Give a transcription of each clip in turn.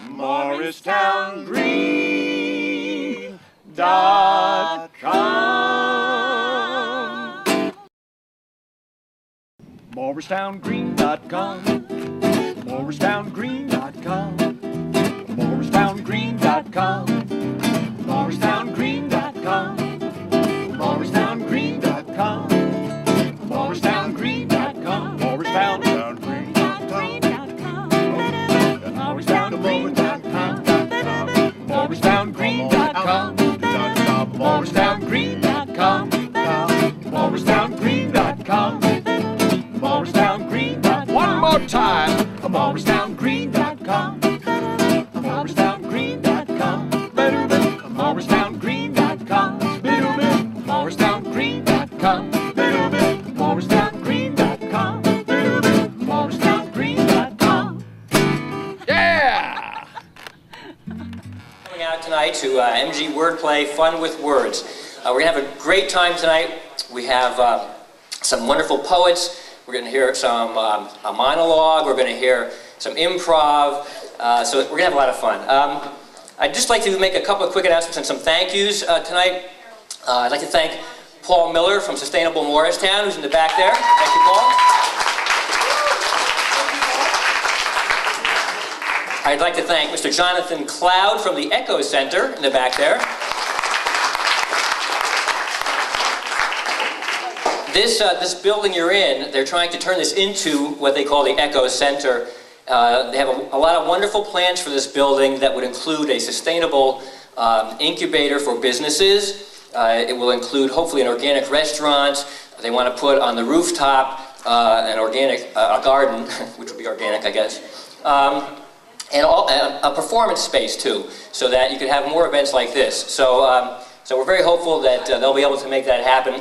MorristownGreen.com. MorristownGreen.com. MorristownGreen.com. MorristownGreen.com. MorristownGreen.com. MorristownGreen.com. MorristownGreen.com. MorristownGreen.com. MorristownGreen.com. MorristownGreen.com. MorristownGreen.com. MorristownGreen.com. MorristownGreen.com. One more time. MorristownGreen.com. MorristownGreen.com. MorristownGreen.com. MorristownGreen.com. MorristownGreen.com. MorristownGreen.com. Yeah! Coming out tonight to MG Wordplay, Fun with Words. We're going to have a great time tonight. We have some wonderful poets. We're going to hear some a monologue. We're going to hear some improv. So we're going to have a lot of fun. I'd just like to make a couple of quick announcements and some thank yous tonight. I'd like to thank Paul Miller from Sustainable Morristown, who's in the back there. Thank you, Paul. I'd like to thank Mr. Jonathan Cloud from the EcoCenter in the back there. This building you're in, they're trying to turn this into what they call the EcoCenter. They have a lot of wonderful plans for this building that would include a sustainable incubator for businesses. It will include, hopefully, an organic restaurant. They want to put on the rooftop an organic garden, which would be organic, I guess, and a performance space, too, so that you could have more events like this. So we're very hopeful that they'll be able to make that happen.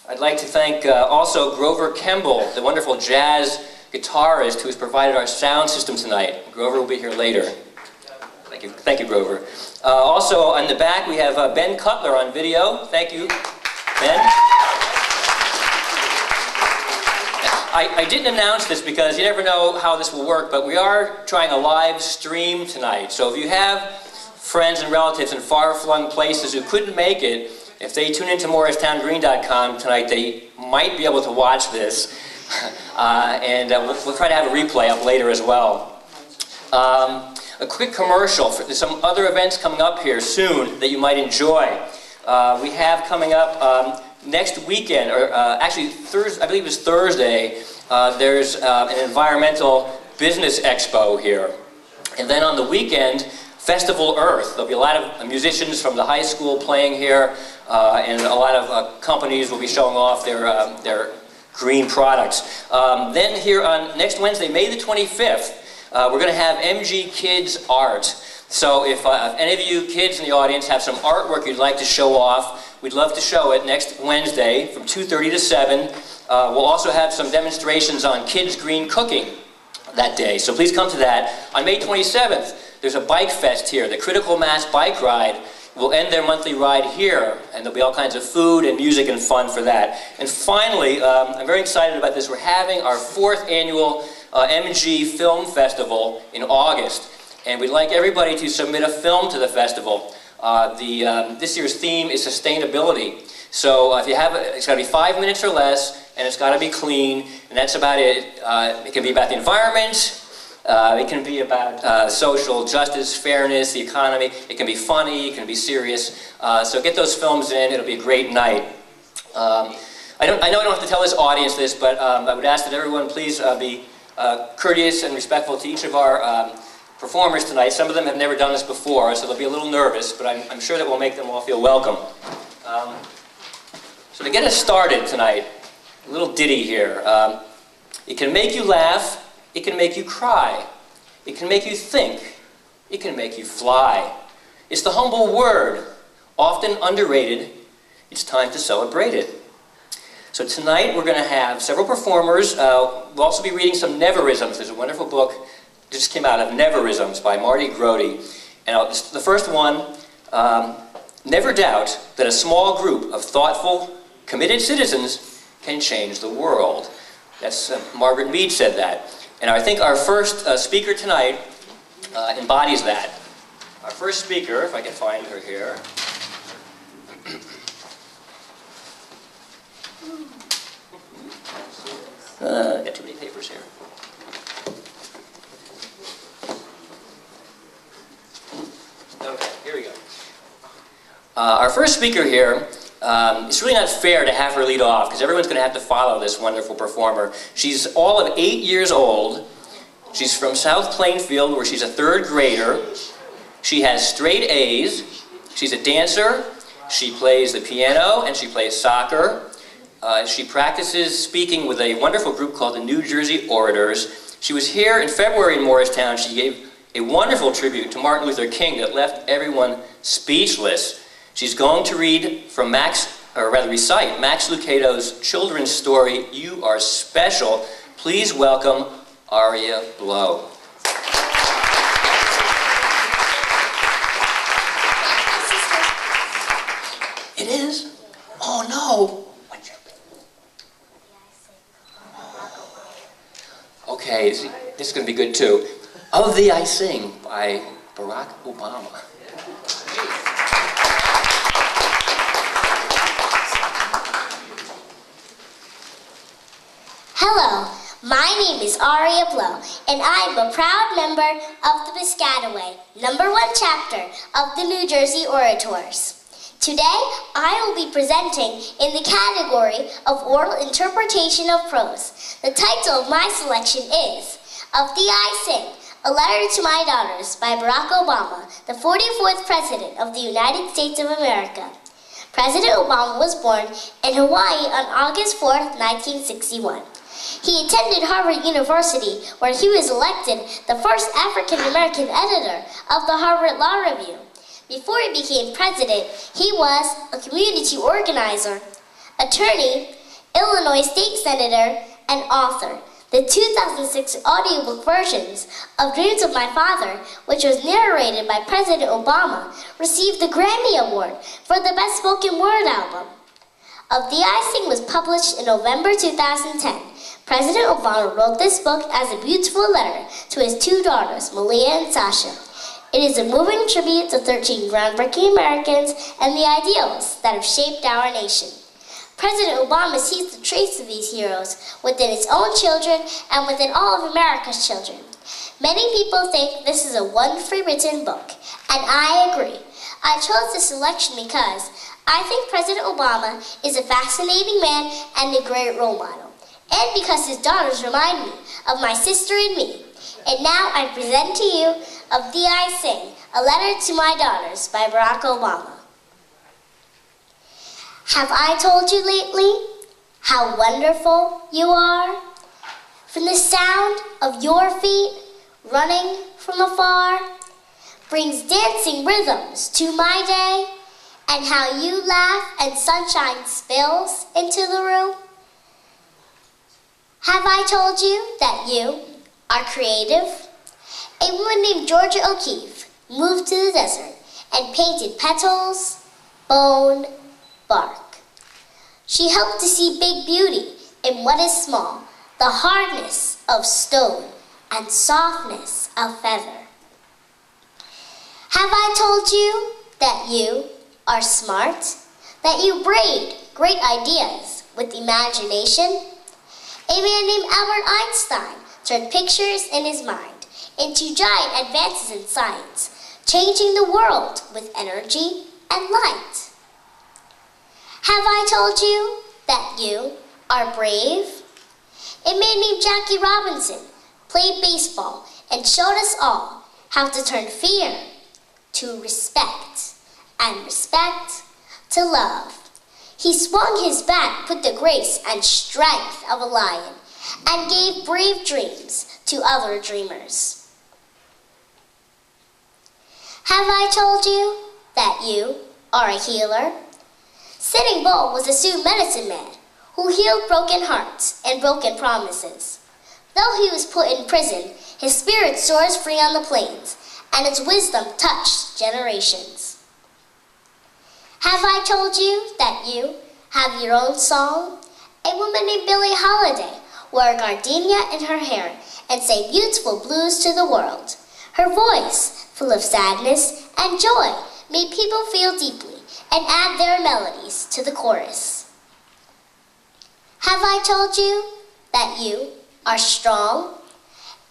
I'd like to thank also Grover Kemble, the wonderful jazz guitarist who has provided our sound system tonight. Grover will be here later. Thank you, Grover. Also, in the back, we have Ben Cutler on video. Thank you, Ben. I didn't announce this because you never know how this will work, but we are trying a live stream tonight. So if you have friends and relatives in far-flung places who couldn't make it, if they tune into MorristownGreen.com tonight, they might be able to watch this. We'll try to have a replay up later as well. A quick commercial. There's some other events coming up here soon that you might enjoy. We have coming up next weekend, or actually Thursday, I believe it's Thursday, there's an environmental business expo here. And then on the weekend, Festival Earth. There'll be a lot of musicians from the high school playing here, and a lot of companies will be showing off their green products. Then here on next Wednesday, May the 25th, we're going to have MG Kids Art. So if any of you kids in the audience have some artwork you'd like to show off, we'd love to show it next Wednesday from 2:30 to 7. We'll also have some demonstrations on kids' green cooking that day, so please come to that. On May 27th, there's a bike fest here, the Critical Mass Bike Ride. We'll end their monthly ride here, and there'll be all kinds of food and music and fun for that. And finally, I'm very excited about this. We're having our 4th annual MG Film Festival in August, and we'd like everybody to submit a film to the festival. This year's theme is sustainability. So if you have it's got to be 5 minutes or less, and it's got to be clean, and that's about it. It can be about the environment. It can be about social justice, fairness, the economy. It can be funny, it can be serious. So get those films in, it'll be a great night. I know I don't have to tell this audience this, but I would ask that everyone please be courteous and respectful to each of our performers tonight. Some of them have never done this before, so they'll be a little nervous, but I'm sure that we'll make them all feel welcome. So to get us started tonight, a little ditty here. It can make you laugh. It can make you cry. It can make you think. It can make you fly. It's the humble word, often underrated. It's time to celebrate it. So tonight we're going to have several performers. We'll also be reading some neverisms. There's a wonderful book that just came out of neverisms by Marty Grody. And the first one, never doubt that a small group of thoughtful, committed citizens can change the world. That's Margaret Mead said that. And I think our first speaker tonight embodies that. Our first speaker, if I can find her here. Got too many papers here. Okay, here we go. Our first speaker here, it's really not fair to have her lead off because everyone's going to have to follow this wonderful performer. She's all of 8 years old. She's from South Plainfield, where she's a 3rd grader. She has straight A's. She's a dancer. She plays the piano and she plays soccer. She practices speaking with a wonderful group called the New Jersey Orators. She was here in February in Morristown. She gave a wonderful tribute to Martin Luther King that left everyone speechless. She's going to read from recite Max Lucado's children's story, You Are Special. Please welcome Ariya Blow. It is? Oh no. Okay, this is going to be good too. Of Thee I Sing by Barack Obama. Hello, my name is Ariya Blow, and I'm a proud member of the Piscataway, #1 chapter of the New Jersey Orators. Today, I will be presenting in the category of oral interpretation of prose. The title of my selection is Of Thee I Sing, A Letter to My Daughters by Barack Obama, the 44th President of the United States of America. President Obama was born in Hawaii on August 4th, 1961. He attended Harvard University, where he was elected the first African-American editor of the Harvard Law Review. Before he became president, he was a community organizer, attorney, Illinois state senator, and author. The 2006 audiobook versions of Dreams of My Father, which was narrated by President Obama, received the Grammy Award for the Best Spoken Word album. Of Thee I Sing was published in November 2010. President Obama wrote this book as a beautiful letter to his 2 daughters, Malia and Sasha. It is a moving tribute to 13 groundbreaking Americans and the ideals that have shaped our nation. President Obama sees the traits of these heroes within his own children and within all of America's children. Many people think this is a wonderfully written book, and I agree. I chose this selection because I think President Obama is a fascinating man and a great role model, and because his daughters remind me of my sister and me. And now I present to you Of Thee I Sing, A Letter to My Daughters by Barack Obama. Have I told you lately how wonderful you are? From the sound of your feet running from afar brings dancing rhythms to my day, and how you laugh and sunshine spills into the room. Have I told you that you are creative? A woman named Georgia O'Keeffe moved to the desert and painted petals, bone, bark. She helped to see big beauty in what is small, the hardness of stone and softness of feather. Have I told you that you are smart? That you braid great ideas with imagination? A man named Albert Einstein turned pictures in his mind into giant advances in science, changing the world with energy and light. Have I told you that you are brave? A man named Jackie Robinson played baseball and showed us all how to turn fear to respect and respect to love. He swung his bat with the grace and strength of a lion and gave brave dreams to other dreamers. Have I told you that you are a healer? Sitting Bull was a Sioux medicine man who healed broken hearts and broken promises. Though he was put in prison, his spirit soars free on the plains, and its wisdom touched generations. Have I told you that you have your own song? A woman named Billie Holiday wore a gardenia in her hair and sang beautiful blues to the world. Her voice, full of sadness and joy, made people feel deeply and add their melodies to the chorus. Have I told you that you are strong?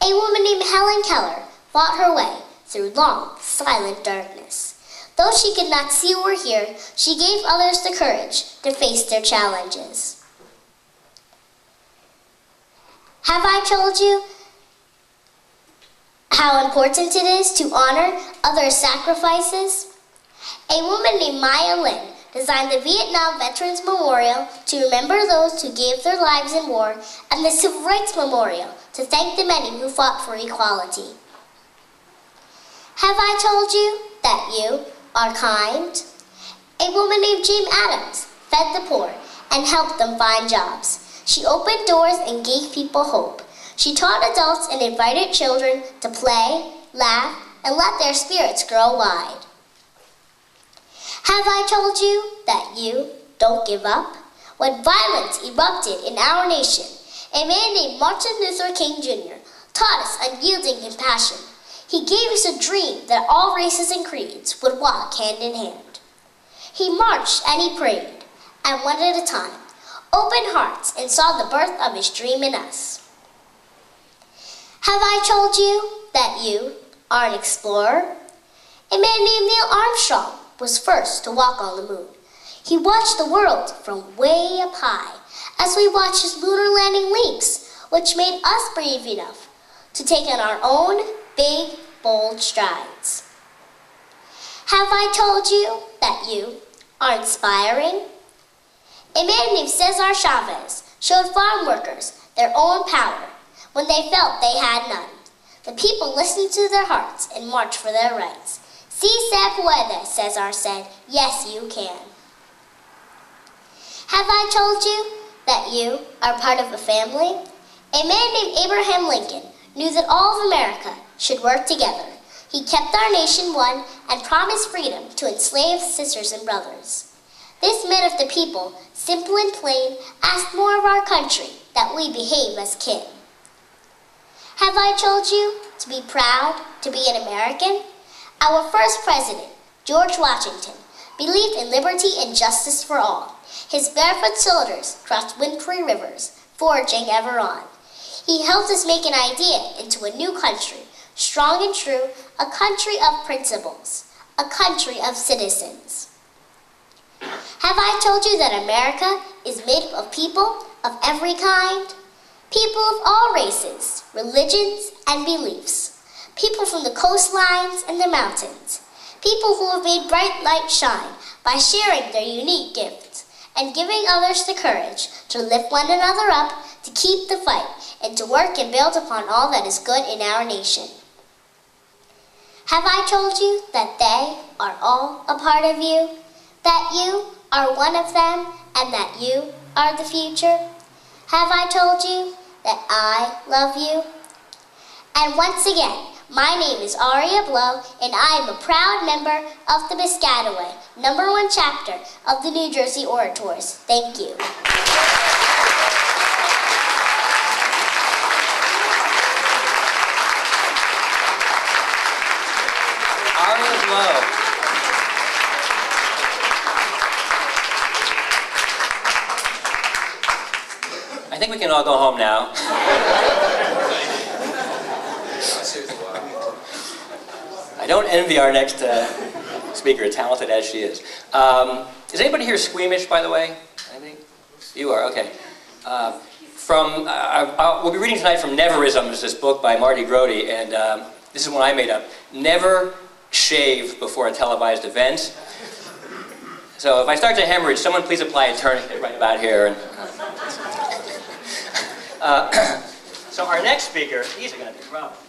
A woman named Helen Keller fought her way through long, silent darkness. Though she could not see or hear, she gave others the courage to face their challenges. Have I told you how important it is to honor others' sacrifices? A woman named Maya Lin designed the Vietnam Veterans Memorial to remember those who gave their lives in war, and the Civil Rights Memorial to thank the many who fought for equality. Have I told you that you are kind? A woman named Jane Addams fed the poor and helped them find jobs. She opened doors and gave people hope. She taught adults and invited children to play, laugh, and let their spirits grow wide. Have I told you that you don't give up? When violence erupted in our nation, a man named Martin Luther King Jr. taught us unyielding compassion. He gave us a dream that all races and creeds would walk hand in hand. He marched and he prayed, and one at a time, opened hearts and saw the birth of his dream in us. Have I told you that you are an explorer? A man named Neil Armstrong was first to walk on the moon. He watched the world from way up high as we watched his lunar landing leaps, which made us brave enough to take on our own big, bold strides. Have I told you that you are inspiring? A man named Cesar Chavez showed farm workers their own power when they felt they had none. The people listened to their hearts and marched for their rights. Si se puede, Cesar said. Yes, you can. Have I told you that you are part of a family? A man named Abraham Lincoln knew that all of America should work together. He kept our nation one and promised freedom to enslaved sisters and brothers. This men of the people, simple and plain, asked more of our country, that we behave as kin. Have I told you to be proud to be an American? Our first president, George Washington, believed in liberty and justice for all. His barefoot soldiers crossed wintry rivers, forging ever on. He helped us make an idea into a new country, strong and true, a country of principles, a country of citizens. Have I told you that America is made up of people of every kind? People of all races, religions, and beliefs. People from the coastlines and the mountains. People who have made bright light shine by sharing their unique gifts and giving others the courage to lift one another up, to keep the fight, and to work and build upon all that is good in our nation. Have I told you that they are all a part of you? That you are one of them and that you are the future? Have I told you that I love you? And once again, my name is Ariya Blow, and I am a proud member of the Piscataway, #1 chapter of the New Jersey Orators. Thank you. Ariya Blow. I think we can all go home now. I don't envy our next speaker, talented as she is. Is anybody here squeamish, by the way? Anybody? You are, okay. We'll be reading tonight from Neverisms, this book by Marty Grody, and this is one I made up. Never shave before a televised event. So if I start to hemorrhage, someone please apply a tourniquet right about here. And, so our next speaker, these are going to be rough.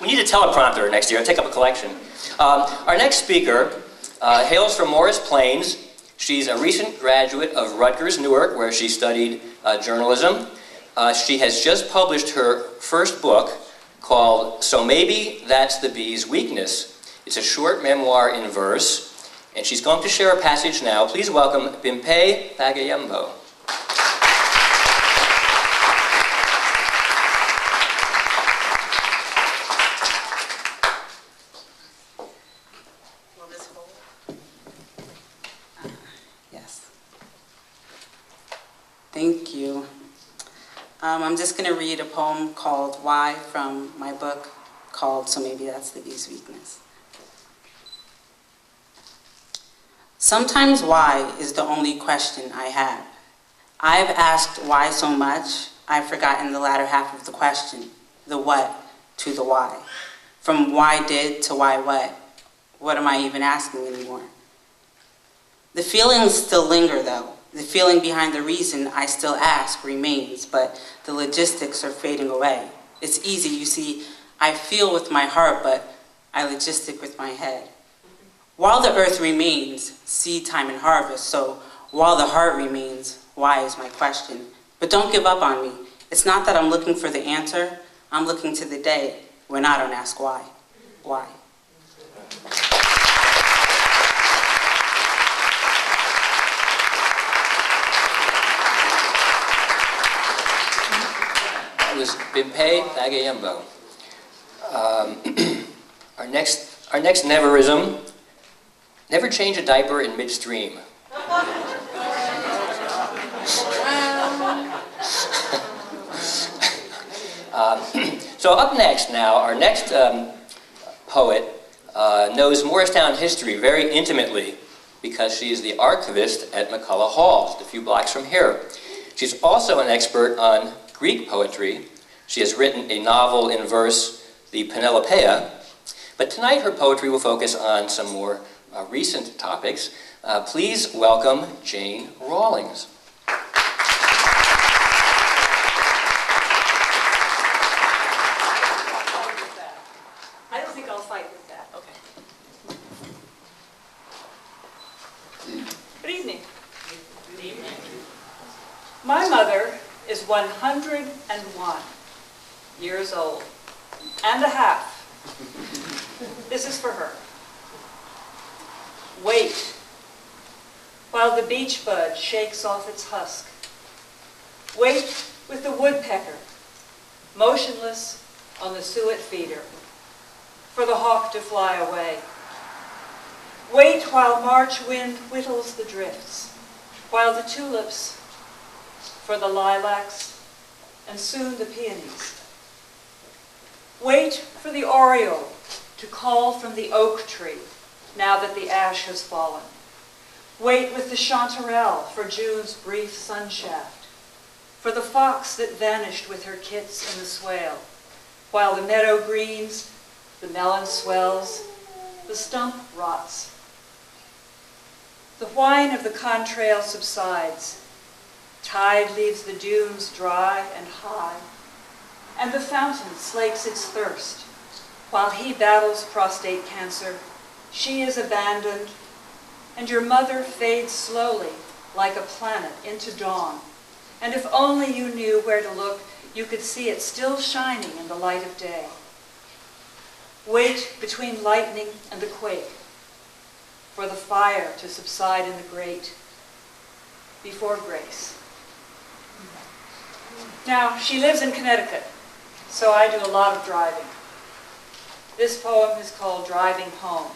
We need a teleprompter next year. I'll take up a collection. Our next speaker hails from Morris Plains. She's a recent graduate of Rutgers, Newark, where she studied journalism. She has just published her first book called So Maybe That's the Bee's Weakness. It's a short memoir in verse, and she's going to share a passage now. Please welcome Bimpe Fageyinbo. I'm just going to read a poem called Why from my book called So Maybe That's the Bee's Weakness. Sometimes why is the only question I have. I've asked why so much, I've forgotten the latter half of the question, the what to the why. From why did to why what am I even asking anymore? The feelings still linger though. The feeling behind the reason I still ask remains, but the logistics are fading away. It's easy, you see, I feel with my heart, but I logistic with my head. While the earth remains, seed time and harvest, so while the heart remains, why is my question. But don't give up on me. It's not that I'm looking for the answer, I'm looking to the day when I don't ask why. Why? That was Bimpe, Fageyinbo. Our next neverism, never change a diaper in midstream. So up next now, our next poet knows Morristown history very intimately because she is the archivist at McCullough Hall, just a few blocks from here. She's also an expert on Greek poetry. She has written a novel in verse, the Penelopeia, but tonight her poetry will focus on some more recent topics. Please welcome Jane Rawlings. I don't think I'll fight with that. Okay. Good evening. Good evening. My mother is 101 years old and a half. This is for her. Wait while the beech bud shakes off its husk. Wait with the woodpecker, motionless on the suet feeder, for the hawk to fly away. Wait while March wind whittles the drifts, while the tulips, for the lilacs, and soon the peonies. Wait for the oriole to call from the oak tree, now that the ash has fallen. Wait with the chanterelle for June's brief sunshaft, for the fox that vanished with her kits in the swale, while the meadow greens, the melon swells, the stump rots. The whine of the contrail subsides, tide leaves the dunes dry and high, and the fountain slakes its thirst, while he battles prostate cancer, she is abandoned, and your mother fades slowly like a planet into dawn. And if only you knew where to look, you could see it still shining in the light of day. Wait between lightning and the quake, for the fire to subside in the grate, before grace. Now, she lives in Connecticut, so I do a lot of driving. This poem is called Driving Home.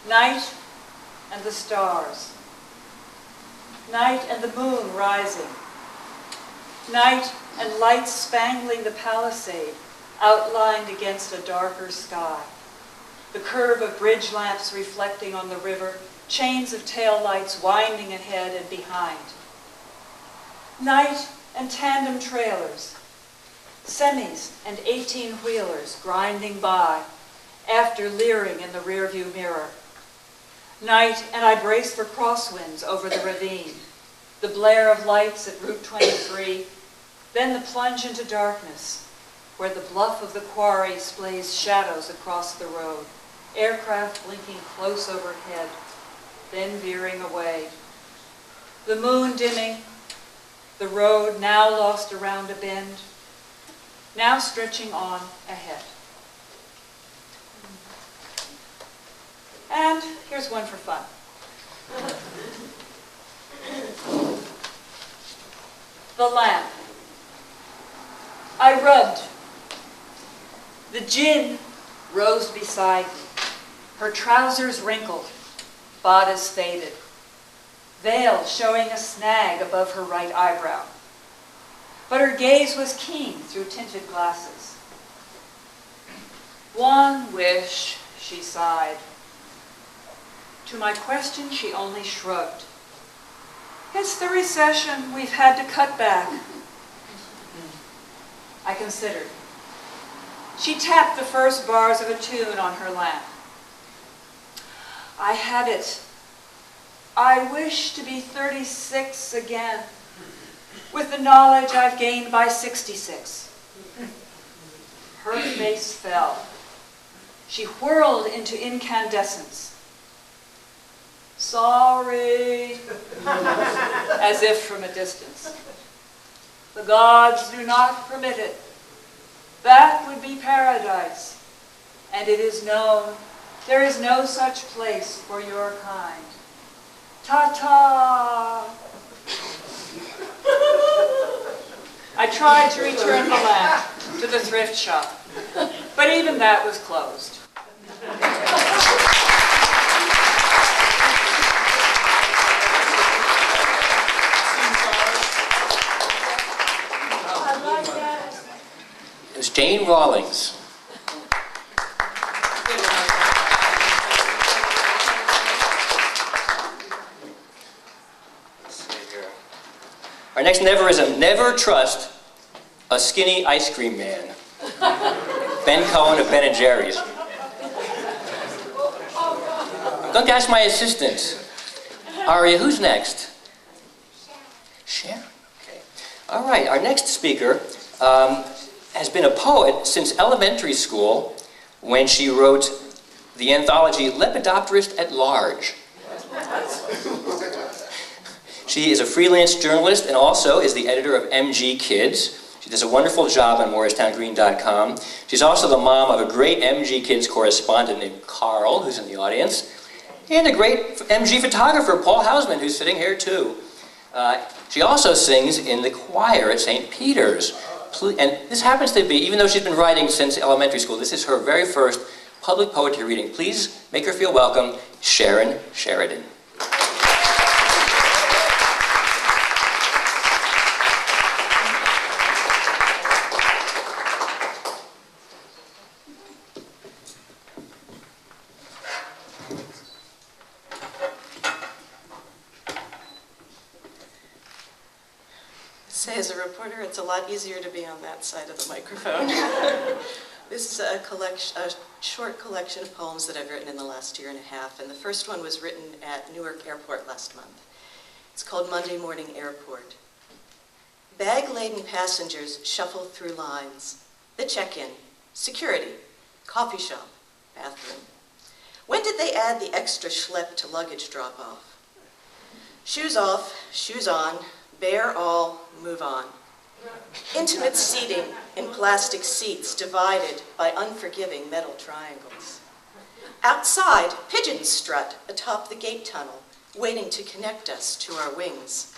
Night and the stars. Night and the moon rising. Night and lights spangling the palisade, outlined against a darker sky. The curve of bridge lamps reflecting on the river, chains of tail lights winding ahead and behind. Night and tandem trailers, semis and 18-wheelers grinding by, after leering in the rearview mirror. Night, and I brace for crosswinds over the ravine, the blare of lights at Route 23, then the plunge into darkness, where the bluff of the quarry splays shadows across the road, aircraft blinking close overhead, then veering away. The moon dimming, the road now lost around a bend, now stretching on ahead. And here's one for fun. The lamp. I rubbed. The gin rose beside me, her trousers wrinkled, bodice faded, veil showing a snag above her right eyebrow. but her gaze was keen through tinted glasses. One wish, she sighed. To my question, she only shrugged. It's the recession. We've had to cut back. I considered. She tapped the first bars of a tune on her lap. I had it. I wish to be 36 again, with the knowledge I've gained by 66. Her face fell. She whirled into incandescence. Sorry, as if from a distance. The gods do not permit it. That would be paradise, and it is known there is no such place for your kind. Ta-ta! I tried to return the lamp to the thrift shop, but even that was closed. It was Jane Rawlings. Our next neverism: never trust a skinny ice cream man. Ben Cutler of Ben and Jerry's. Don't ask my assistant. Ariya, who's next? Sharon. Okay. All right, our next speaker has been a poet since elementary school, when she wrote the anthology Lepidopterist at Large. She is a freelance journalist and also is the editor of MG Kids. She does a wonderful job on MorristownGreen.com. She's also the mom of a great MG Kids correspondent named Carl, who's in the audience, and a great MG photographer, Paul Hausman, who's sitting here too. She also sings in the choir at St. Peter's. And this happens to be, even though she's been writing since elementary school, this is her very first public poetry reading. Please make her feel welcome, Sharon Sheridan. Say, as a reporter, it's a lot easier to be on that side of the microphone. This is a short collection of poems that I've written in the last year and a half, and the first one was written at Newark Airport last month. It's called Monday Morning Airport. Bag-laden passengers shuffle through lines. The check-in, security, coffee shop, bathroom. When did they add the extra schlep to luggage drop-off? Shoes off, shoes on, bear all, move on. Intimate seating in plastic seats divided by unforgiving metal triangles. Outside, pigeons strut atop the gate tunnel, waiting to connect us to our wings.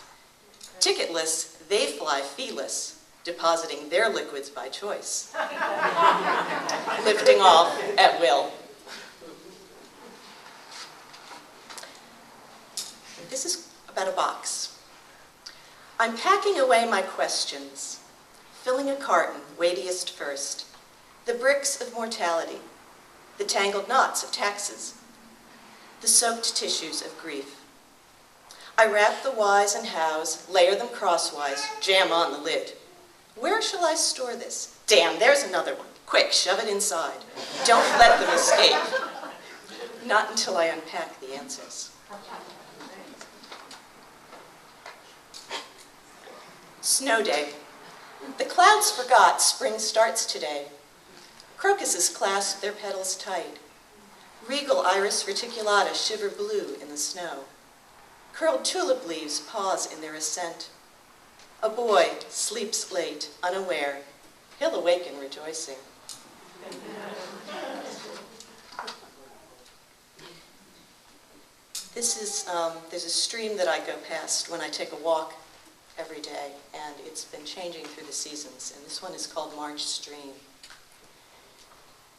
Ticketless, they fly feeless, depositing their liquids by choice. Lifting off at will. This is about a box. I'm packing away my questions, filling a carton, weightiest first, the bricks of mortality, the tangled knots of taxes, the soaked tissues of grief. I wrap the whys and hows, layer them crosswise, jam on the lid. Where shall I store this? Damn, there's another one. Quick, shove it inside. Don't let them escape. Not until I unpack the answers. Snow day. The clouds forgot spring starts today. Crocuses clasp their petals tight. Regal iris reticulata shiver blue in the snow. Curled tulip leaves pause in their ascent. A boy sleeps late, unaware. He'll awaken rejoicing. This is, there's a stream that I go past when I take a walk every day, and it's been changing through the seasons, and this one is called March Stream.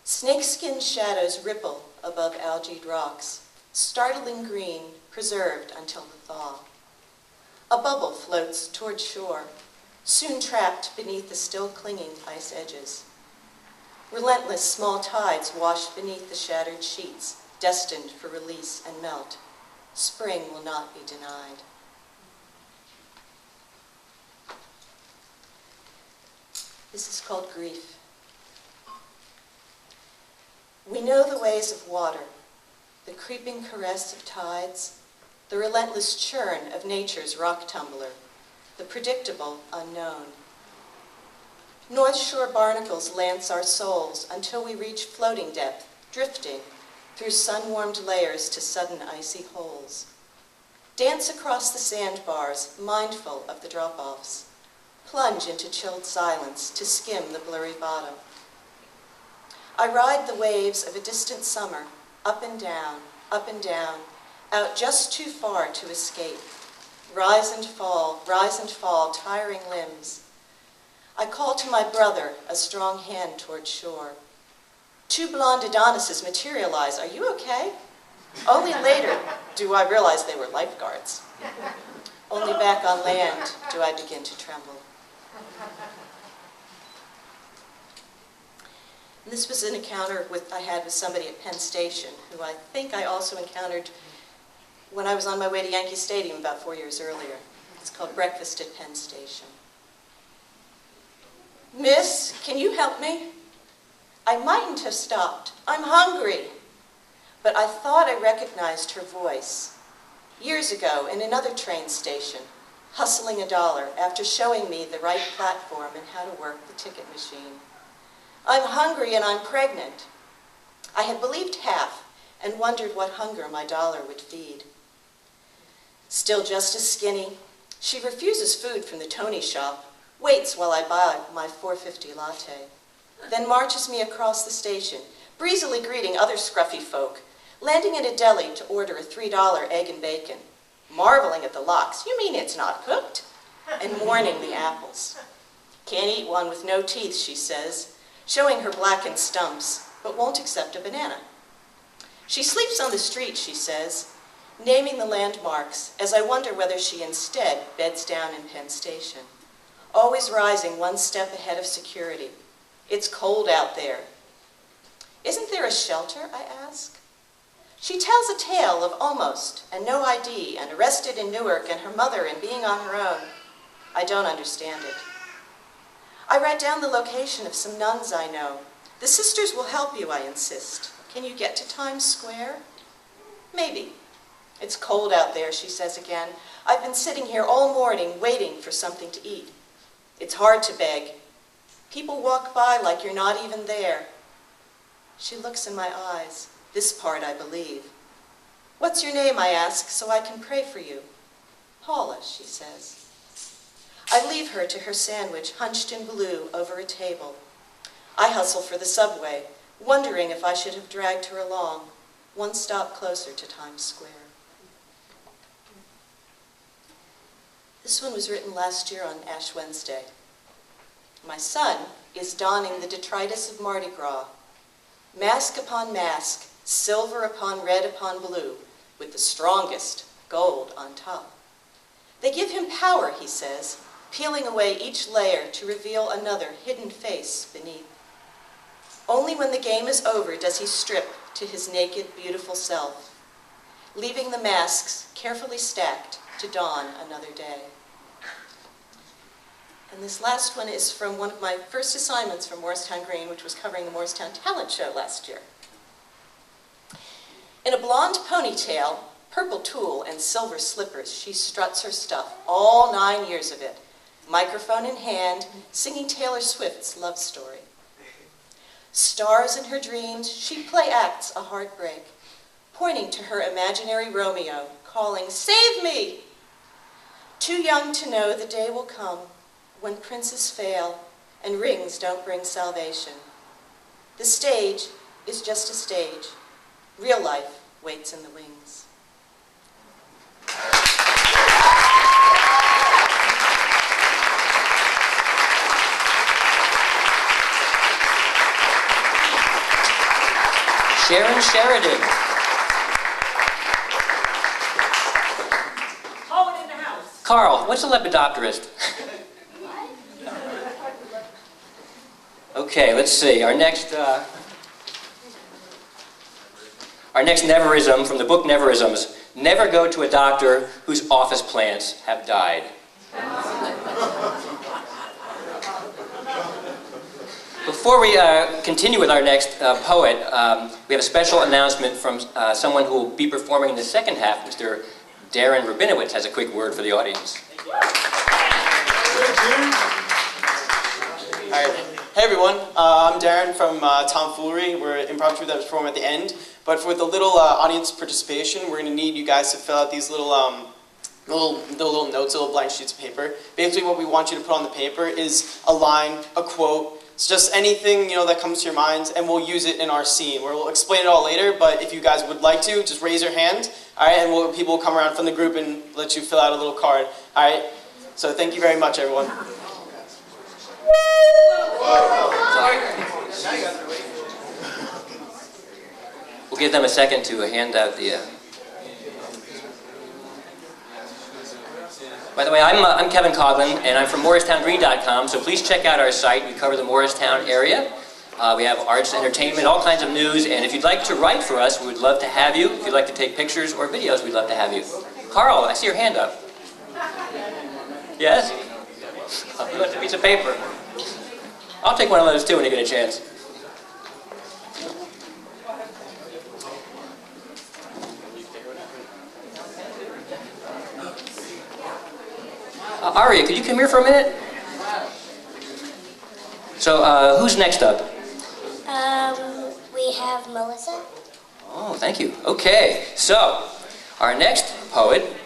Snakeskin shadows ripple above algaed rocks, startling green, preserved until the thaw. A bubble floats toward shore, soon trapped beneath the still clinging ice edges. Relentless small tides wash beneath the shattered sheets, destined for release and melt. Spring will not be denied. This is called grief. We know the ways of water, the creeping caress of tides, the relentless churn of nature's rock tumbler, the predictable unknown. North Shore barnacles lance our souls until we reach floating depth, drifting through sun-warmed layers to sudden icy holes. Dance across the sandbars, mindful of the drop-offs. Plunge into chilled silence to skim the blurry bottom. I ride the waves of a distant summer, up and down, out just too far to escape. Rise and fall, tiring limbs. I call to my brother, a strong hand toward shore. Two blonde Adonises materialize. Are you okay? Only later do I realize they were lifeguards. Only back on land do I begin to tremble. And this was an encounter I had with somebody at Penn Station, who I think I also encountered when I was on my way to Yankee Stadium about 4 years earlier. It's called Breakfast at Penn Station. Miss, can you help me? I mightn't have stopped. I'm hungry. But I thought I recognized her voice. Years ago, in another train station, hustling $1 after showing me the right platform and how to work the ticket machine. I'm hungry and I'm pregnant. I had believed half and wondered what hunger my dollar would feed. Still just as skinny, she refuses food from the Tony shop, waits while I buy my $4.50 latte, then marches me across the station, breezily greeting other scruffy folk, landing at a deli to order a $3 egg and bacon, marveling at the lox, you mean it's not cooked? And mourning the apples. Can't eat one with no teeth, she says, showing her blackened stumps, but won't accept a banana. She sleeps on the street, she says, naming the landmarks as I wonder whether she instead beds down in Penn Station, always rising one step ahead of security. It's cold out there. Isn't there a shelter, I ask? She tells a tale of almost and no ID and arrested in Newark and her mother and being on her own. I don't understand it. I write down the location of some nuns I know. The sisters will help you, I insist. Can you get to Times Square? Maybe. It's cold out there, she says again. I've been sitting here all morning waiting for something to eat. It's hard to beg. People walk by like you're not even there. She looks in my eyes. This part I believe. What's your name, I ask, so I can pray for you? Paula, she says. I leave her to her sandwich, hunched in blue over a table. I hustle for the subway, wondering if I should have dragged her along, one stop closer to Times Square. This one was written last year on Ash Wednesday. My son is donning the detritus of Mardi Gras, mask upon mask, silver upon red upon blue, with the strongest gold on top. They give him power, he says, peeling away each layer to reveal another hidden face beneath. Only when the game is over does he strip to his naked, beautiful self, leaving the masks carefully stacked to dawn another day. And this last one is from one of my first assignments from Morristown Green, which was covering the Morristown Talent Show last year. In a blonde ponytail, purple tulle, and silver slippers, she struts her stuff, all 9 years of it, microphone in hand, singing Taylor Swift's love story. Stars in her dreams, she play acts a heartbreak, pointing to her imaginary Romeo, calling, "Save me!" Too young to know the day will come when princes fail and rings don't bring salvation. The stage is just a stage. Real life waits in the wings. Sheridan. Poet in the house. Carl, what's a lepidopterist? Okay, let's see. Our next neverism from the book Neverisms: never go to a doctor whose office plants have died. Before we continue with our next poet, we have a special announcement from someone who will be performing in the second half. Mr. Darren Rabinowitz has a quick word for the audience. All right. Hey everyone, I'm Darren from Tomfoolery. We're an improv troupe that was performing at the end. But for the little audience participation, we're going to need you guys to fill out these little notes, little blank sheets of paper. Basically, what we want you to put on the paper is a line, a quote. It's just anything that comes to your mind, and we'll use it in our scene. We'll explain it all later. But if you guys would like to, just raise your hand. All right, and people will come around from the group and let you fill out a little card. All right. So thank you very much, everyone. We'll give them a second to hand out the... By the way, I'm Kevin Coughlin, and I'm from MorristownGreen.com, so please check out our site. We cover the Morristown area. We have arts, entertainment, all kinds of news, and if you'd like to write for us, we would love to have you. If you'd like to take pictures or videos, we'd love to have you. Carl, I see your hand up. Yes? You want a piece of paper? I'll take one of those too when you get a chance. Ariya, could you come here for a minute? So, who's next up? We have Melissa. Oh, thank you. Okay, so, our next poet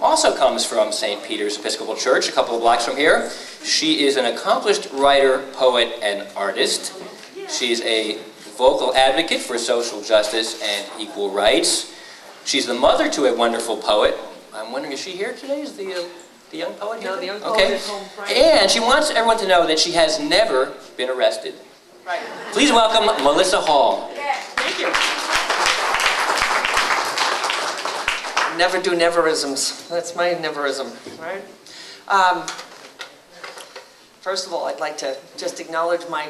also comes from St. Peter's Episcopal Church, a couple of blocks from here. She is an accomplished writer, poet, and artist. She's a vocal advocate for social justice and equal rights. She's the mother to a wonderful poet. I'm wondering, is she here today? Is the young poet here? No, the young poet is home Friday. And she wants everyone to know that she has never been arrested. Right. Please welcome Melissa Hall. Yeah, thank you. Never do neverisms. That's my neverism, right? First of all, I'd like to just acknowledge my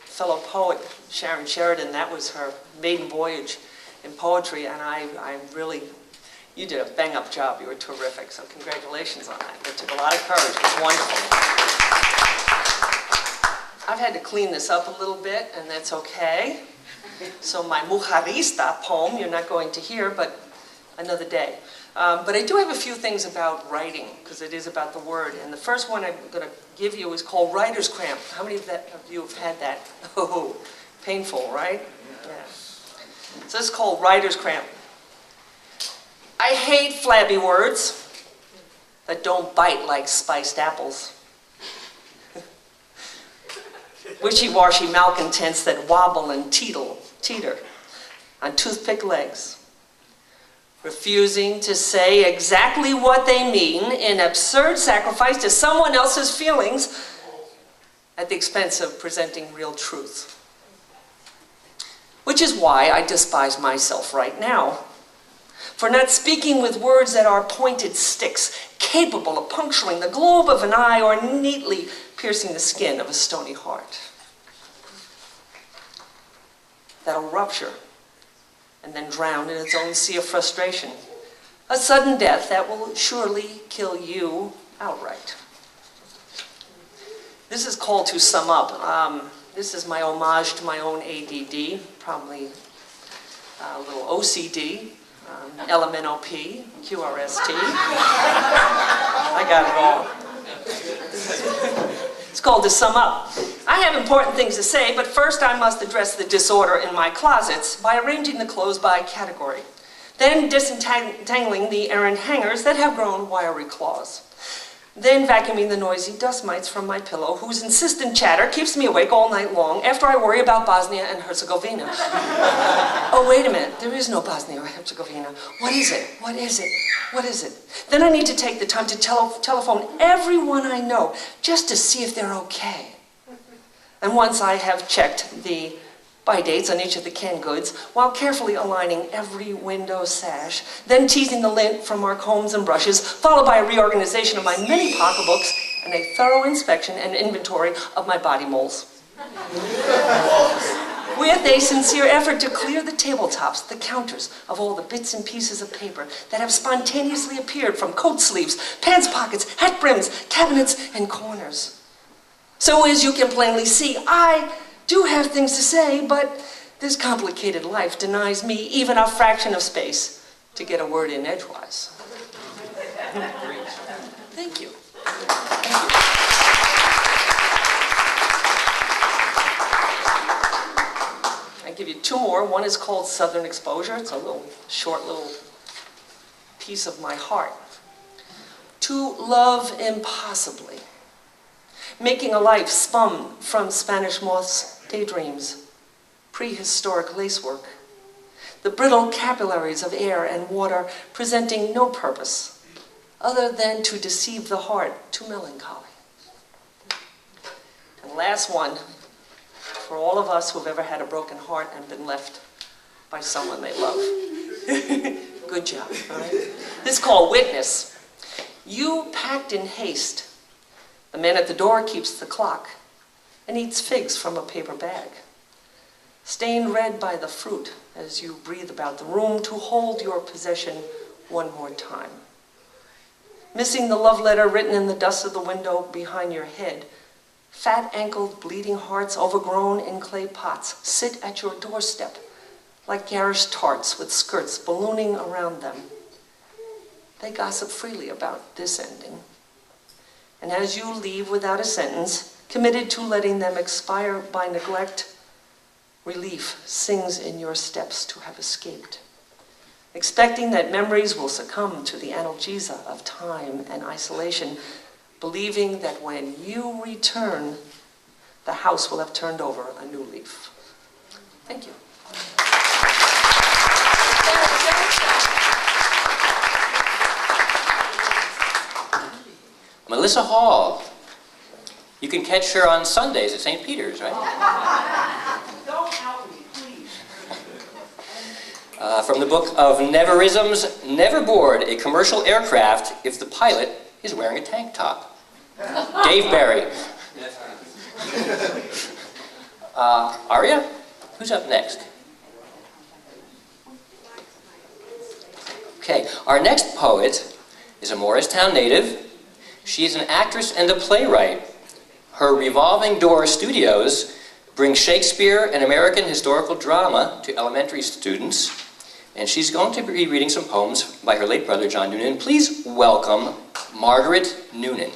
fellow poet, Sharon Sheridan. That was her maiden voyage in poetry, and I really, you did a bang-up job. You were terrific, so congratulations on that. It took a lot of courage. It was wonderful. I've had to clean this up a little bit, and that's okay. So my Mujarista poem, you're not going to hear, but another day. But I do have a few things about writing, because it is about the word. And the first one I'm going to give you is called writer's cramp. How many of you have had that? Oh, painful, right? Yeah. So this is called writer's cramp. I hate flabby words that don't bite like spiced apples. Wishy-washy malcontents that wobble and teeter on toothpick legs. Refusing to say exactly what they mean in absurd sacrifice to someone else's feelings at the expense of presenting real truth. Which is why I despise myself right now for not speaking with words that are pointed sticks, capable of puncturing the globe of an eye or neatly piercing the skin of a stony heart. That'll rupture and then drown in its own sea of frustration. A sudden death that will surely kill you outright. This is called To Sum Up. This is my homage to my own ADD, probably a little OCD, LMNOP, QRST. I got it all. It's called To Sum Up. I have important things to say, but first I must address the disorder in my closets by arranging the clothes by category, then disentangling the errant hangers that have grown wiry claws, then vacuuming the noisy dust mites from my pillow, whose insistent chatter keeps me awake all night long after I worry about Bosnia and Herzegovina. Oh, wait a minute, there is no Bosnia or Herzegovina. What is it? What is it? What is it? Then I need to take the time to telephone everyone I know just to see if they're okay. And once I have checked the buy dates on each of the canned goods, while carefully aligning every window sash, then teasing the lint from our combs and brushes, followed by a reorganization of my many pocketbooks and a thorough inspection and inventory of my body moles. with a sincere effort to clear the tabletops, the counters, of all the bits and pieces of paper that have spontaneously appeared from coat sleeves, pants pockets, hat brims, cabinets, and corners. So as you can plainly see, I do have things to say, but this complicated life denies me even a fraction of space to get a word in edgewise. Thank you. I give you two more. One is called Southern Exposure. It's a short little piece of my heart. To love impossibly. Making a life spun from Spanish moths' daydreams. Prehistoric lacework. The brittle capillaries of air and water presenting no purpose other than to deceive the heart to melancholy. And last one, for all of us who have ever had a broken heart and been left by someone they love. Good job, all right? This is called Witness. You packed in haste. The man at the door keeps the clock and eats figs from a paper bag. Stained red by the fruit as you breathe about the room to hold your possession one more time. Missing the love letter written in the dust of the window behind your head, fat-ankled, bleeding hearts overgrown in clay pots sit at your doorstep like garish tarts with skirts ballooning around them. They gossip freely about this ending. And as you leave without a sentence, committed to letting them expire by neglect, relief sings in your steps to have escaped. Expecting that memories will succumb to the analgesia of time and isolation, believing that when you return, the house will have turned over a new leaf. Thank you. Melissa Hall. You can catch her on Sundays at St. Peter's, right? Don't help me, please. From the book of Neverisms, Never Board a Commercial Aircraft If the Pilot is Wearing a Tank Top. Dave Barry. Ariya, who's up next? Okay, our next poet is a Morristown native. She is an actress and a playwright. Her Revolving Door Studios bring Shakespeare and American historical drama to elementary students. And she's going to be reading some poems by her late brother, John Noonan. Please welcome Margaret Noonan.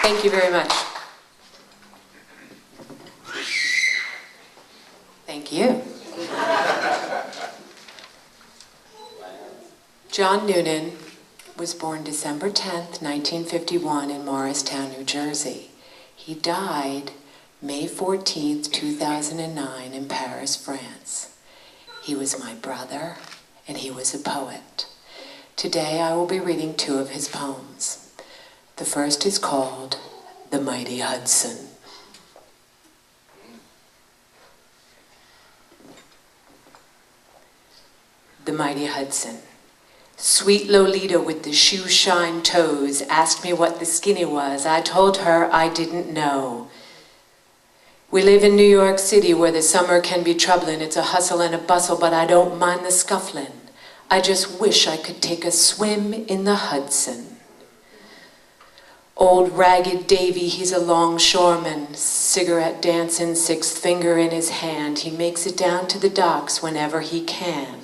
Thank you very much. Thank you. John Noonan was born December 10th, 1951 in Morristown, New Jersey. He died May 14th, 2009 in Paris, France. He was my brother, and he was a poet. Today I will be reading two of his poems. The first is called The Mighty Hudson. The Mighty Hudson. Sweet Lolita with the shoe-shine toes asked me what the skinny was. I told her I didn't know. We live in New York City where the summer can be troubling. It's a hustle and a bustle, but I don't mind the scuffling. I just wish I could take a swim in the Hudson. Old Ragged Davy, he's a longshoreman, cigarette dancing, sixth finger in his hand. He makes it down to the docks whenever he can.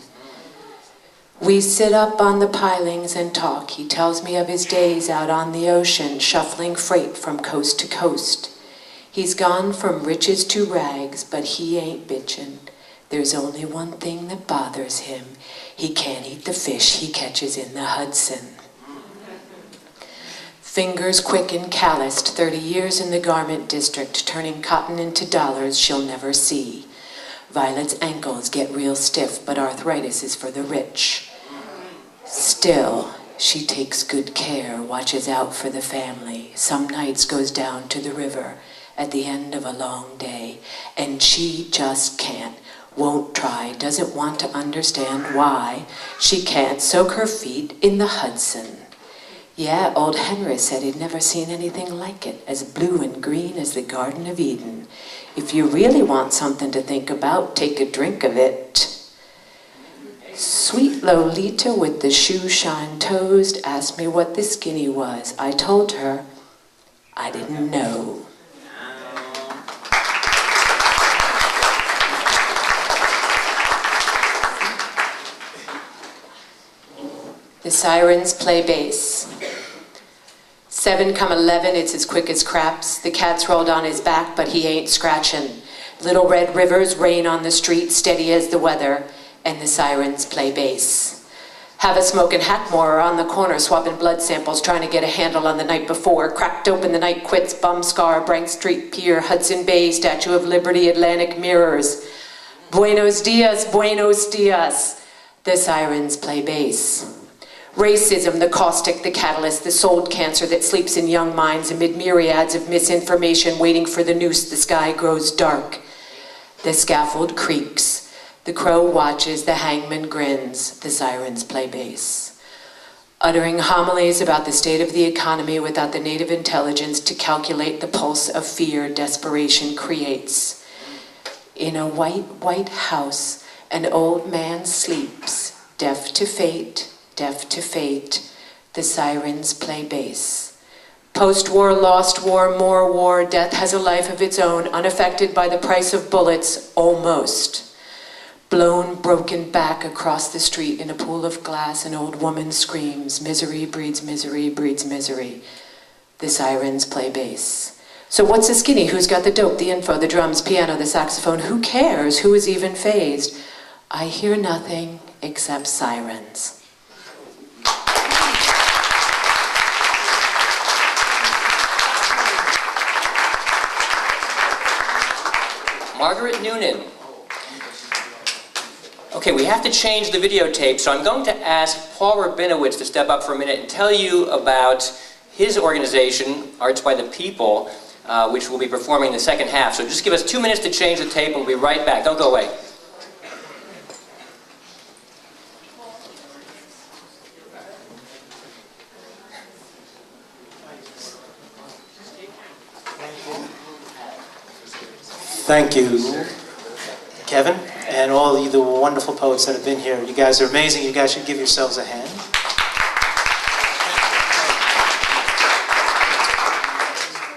We sit up on the pilings and talk. He tells me of his days out on the ocean, shuffling freight from coast to coast. He's gone from riches to rags, but he ain't bitchin'. There's only one thing that bothers him. He can't eat the fish he catches in the Hudson. Fingers quick and calloused, 30 years in the garment district, turning cotton into dollars she'll never see. Violet's ankles get real stiff, but arthritis is for the rich. Still, she takes good care, watches out for the family. Some nights goes down to the river at the end of a long day, and she just can't, won't try, doesn't want to understand why she can't soak her feet in the Hudson. Yeah, old Henry said he'd never seen anything like it, as blue and green as the Garden of Eden. If you really want something to think about, take a drink of it. Sweet Lolita with the shoe-shine toes asked me what the skinny was. I told her I didn't know. The Sirens play bass. 7 come 11, it's as quick as craps. The cat's rolled on his back, but he ain't scratching. Little red rivers rain on the street, steady as the weather, and the Sirens play bass. Have a smoking Hackmore on the corner, swapping blood samples, trying to get a handle on the night before. Cracked open the night quits, bum scar, Brank Street Pier, Hudson Bay, Statue of Liberty, Atlantic mirrors. Buenos dias, buenos dias. The Sirens play bass. Racism, the caustic, the catalyst, the soul cancer that sleeps in young minds amid myriads of misinformation waiting for the noose. The sky grows dark. The scaffold creaks. The crow watches, the hangman grins. The Sirens play bass. Uttering homilies about the state of the economy without the native intelligence to calculate the pulse of fear desperation creates. In a white house, an old man sleeps, deaf to fate, deaf to fate. The Sirens play bass. Post-war, lost war, more war, death has a life of its own, unaffected by the price of bullets, almost. Blown, broken back across the street in a pool of glass, an old woman screams, misery breeds misery breeds misery. The Sirens play bass. So what's the skinny? Who's got the dope, the info, the drums, piano, the saxophone? Who cares? Who is even phased? I hear nothing except sirens. Margaret Noonan. Okay, we have to change the videotape, so I'm going to ask Paul Rabinowitz to step up for a minute and tell you about his organization, Arts by the People, which will be performing in the second half. So just give us 2 minutes to change the tape and we'll be right back. Don't go away. Thank you, Kevin, and all of you, the wonderful poets that have been here. You guys are amazing. You guys should give yourselves a hand.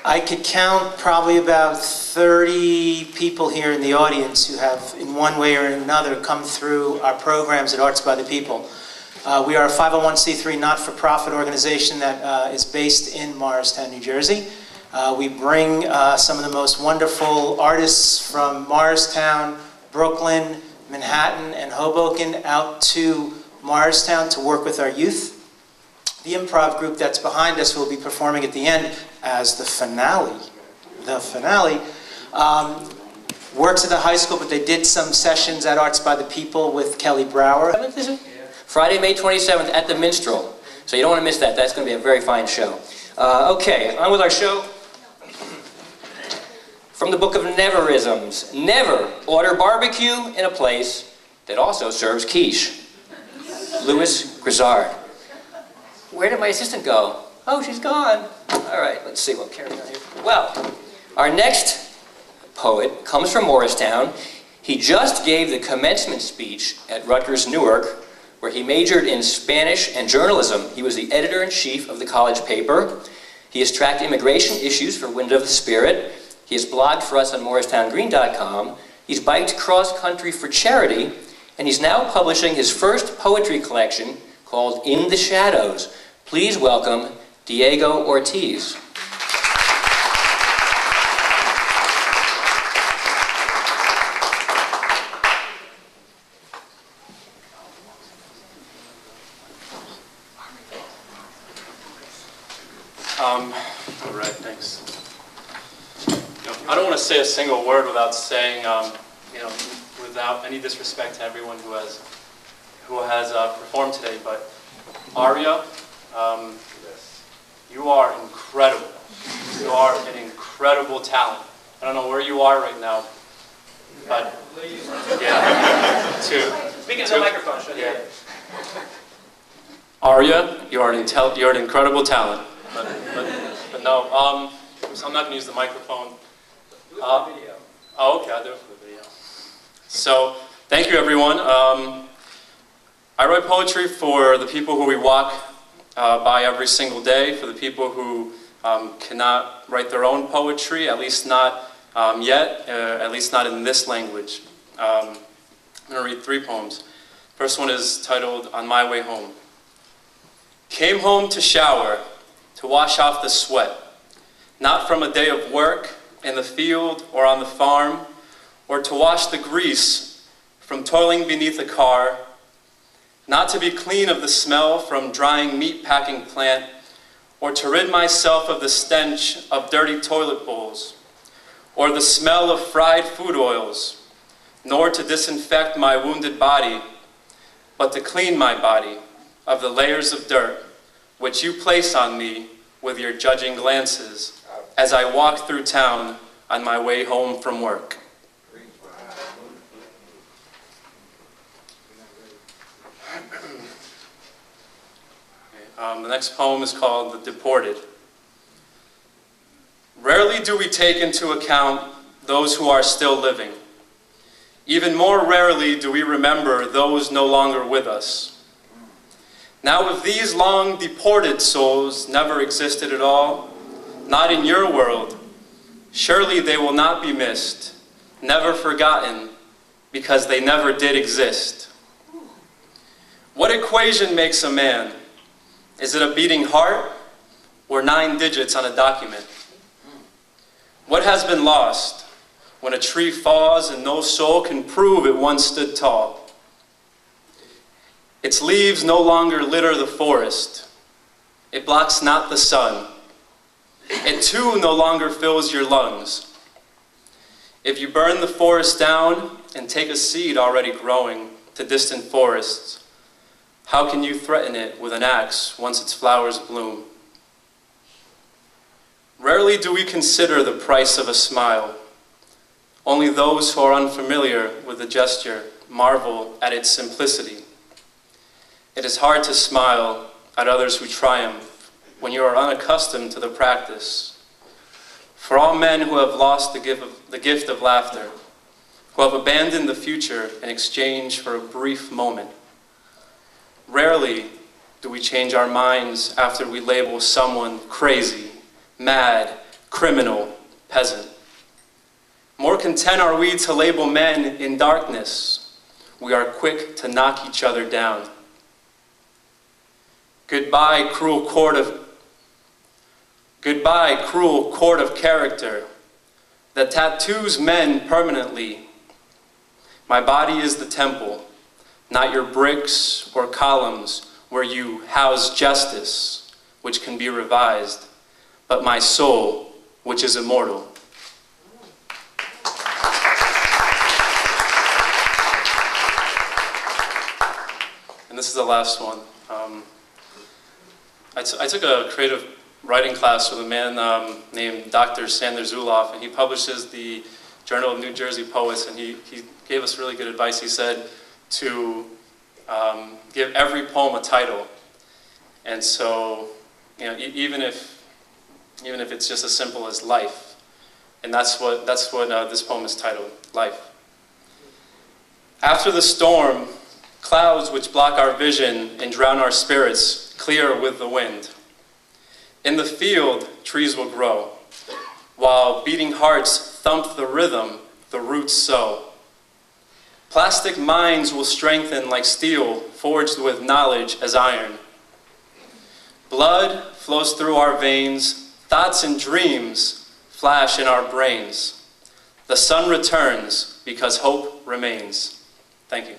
I could count probably about 30 people here in the audience who have, in one way or another, come through our programs at Arts by the People. We are a 501c3 not-for-profit organization that is based in Morristown, New Jersey. We bring some of the most wonderful artists from Morristown, Brooklyn, Manhattan, and Hoboken out to Morristown to work with our youth. The improv group that's behind us will be performing at the end as the finale. The finale works at the high school, but they did some sessions at Arts by the People with Kelly Brower. Friday, May 27th at the Minstrel. So you don't want to miss that. That's going to be a very fine show. Okay, on with our show. From the book of Neverisms. Never order barbecue in a place that also serves quiche. Louis Grizzard. Where did my assistant go? Oh, she's gone. All right, let's see what carries on here. Well, our next poet comes from Morristown. He just gave the commencement speech at Rutgers Newark, where he majored in Spanish and journalism. He was the editor-in-chief of the college paper. He has tracked immigration issues for Wind of the Spirit. He has blogged for us on MorristownGreen.com. He's biked cross-country for charity, and he's now publishing his first poetry collection called In the Shadows. Please welcome Diego Ortiz. All right, thanks. I don't want to say a single word without saying, without any disrespect to everyone who has performed today, but Ariya, you are incredible. You are an incredible talent. I don't know where you are right now, but yeah, Speak into the microphone, should Ariya, you're an incredible talent. But no, so I'm not going to use the microphone. Oh, okay, I'll do it for the video. So, thank you, everyone. I write poetry for the people who we walk by every single day, for the people who cannot write their own poetry, at least not yet, at least not in this language. I'm going to read 3 poems. First one is titled, On My Way Home. Came home to shower, to wash off the sweat, not from a day of work in the field or on the farm, or to wash the grease from toiling beneath a car, not to be clean of the smell from drying meat packing plant, or to rid myself of the stench of dirty toilet bowls, or the smell of fried food oils, nor to disinfect my wounded body, but to clean my body of the layers of dirt which you place on me with your judging glances as I walk through town on my way home from work. The next poem is called The Deported. Rarely do we take into account those who are still living. Even more rarely do we remember those no longer with us. Now, if these long deported souls never existed at all, not in your world, surely they will not be missed, never forgotten, because they never did exist. What equation makes a man? Is it a beating heart or 9 digits on a document? What has been lost when a tree falls and no soul can prove it once stood tall? Its leaves no longer litter the forest. It blocks not the sun. It too no longer fills your lungs. If you burn the forest down and take a seed already growing to distant forests, how can you threaten it with an axe once its flowers bloom? Rarely do we consider the price of a smile. Only those who are unfamiliar with the gesture marvel at its simplicity. It is hard to smile at others who triumph when you are unaccustomed to the practice. For all men who have lost the gift of laughter, who have abandoned the future in exchange for a brief moment, rarely do we change our minds after we label someone crazy, mad, criminal, peasant. More content are we to label men in darkness. We are quick to knock each other down. Goodbye, cruel court of character that tattoos men permanently. My body is the temple, not your bricks or columns where you house justice, which can be revised, but my soul, which is immortal. And this is the last one. I took a creative writing class with a man named Dr. Sander Zuloff, and he publishes the Journal of New Jersey Poets, and he gave us really good advice. He said to give every poem a title. And so, you know, even if it's just as simple as life, and that's what this poem is titled, Life. After the storm, clouds which block our vision and drown our spirits clear with the wind. In the field, trees will grow, while beating hearts thump the rhythm the roots sow. Plastic minds will strengthen like steel, forged with knowledge as iron. Blood flows through our veins, thoughts and dreams flash in our brains. The sun returns because hope remains. Thank you.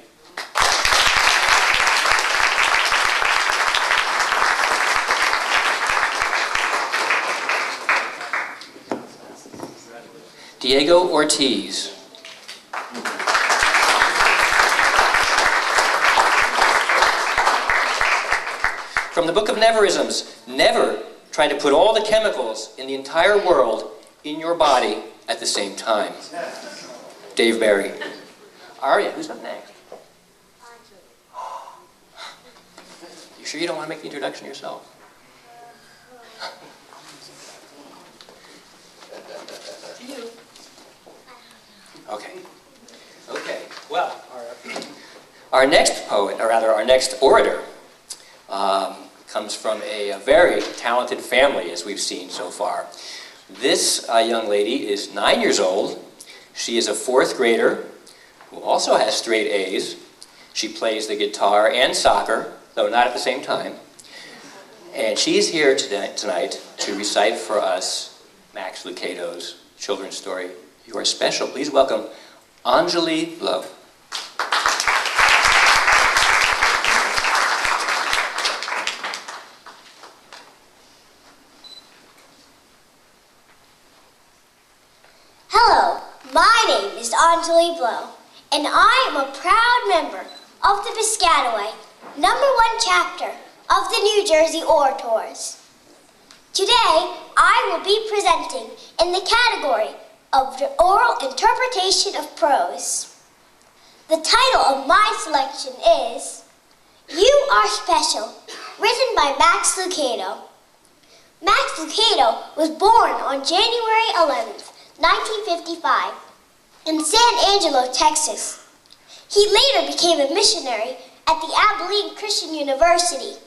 Diego Ortiz. From the Book of Neverisms, never try to put all the chemicals in the entire world in your body at the same time. Dave Barry. Ariya, who's up next? You sure you don't want to make the introduction yourself? Okay. Okay. Well, our next poet, or rather our next orator, comes from a very talented family, as we've seen so far. This young lady is 9 years old. She is a 4th grader who also has straight A's. She plays the guitar and soccer, though not at the same time. And she's here tonight to recite for us Max Lucado's children's story, You Are Special. Please welcome Anjali Blow. Hello, my name is Anjali Blow, and I am a proud member of the Piscataway #1 chapter of the New Jersey Orators. Today, I will be presenting in the category of the oral interpretation of prose. The title of my selection is You Are Special, written by Max Lucado. Max Lucado was born on January 11th, 1955, in San Angelo, Texas. He later became a missionary at the Abilene Christian University.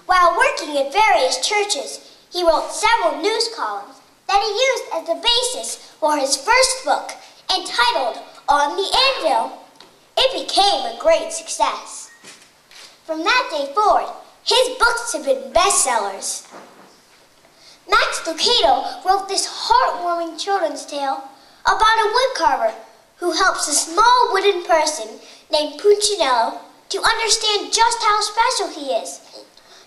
While working at various churches, he wrote several news columns that he used as the basis for his first book, entitled On the Anvil. It became a great success. From that day forward, his books have been bestsellers. Max Lucado wrote this heartwarming children's tale about a woodcarver who helps a small wooden person named Punchinello to understand just how special he is,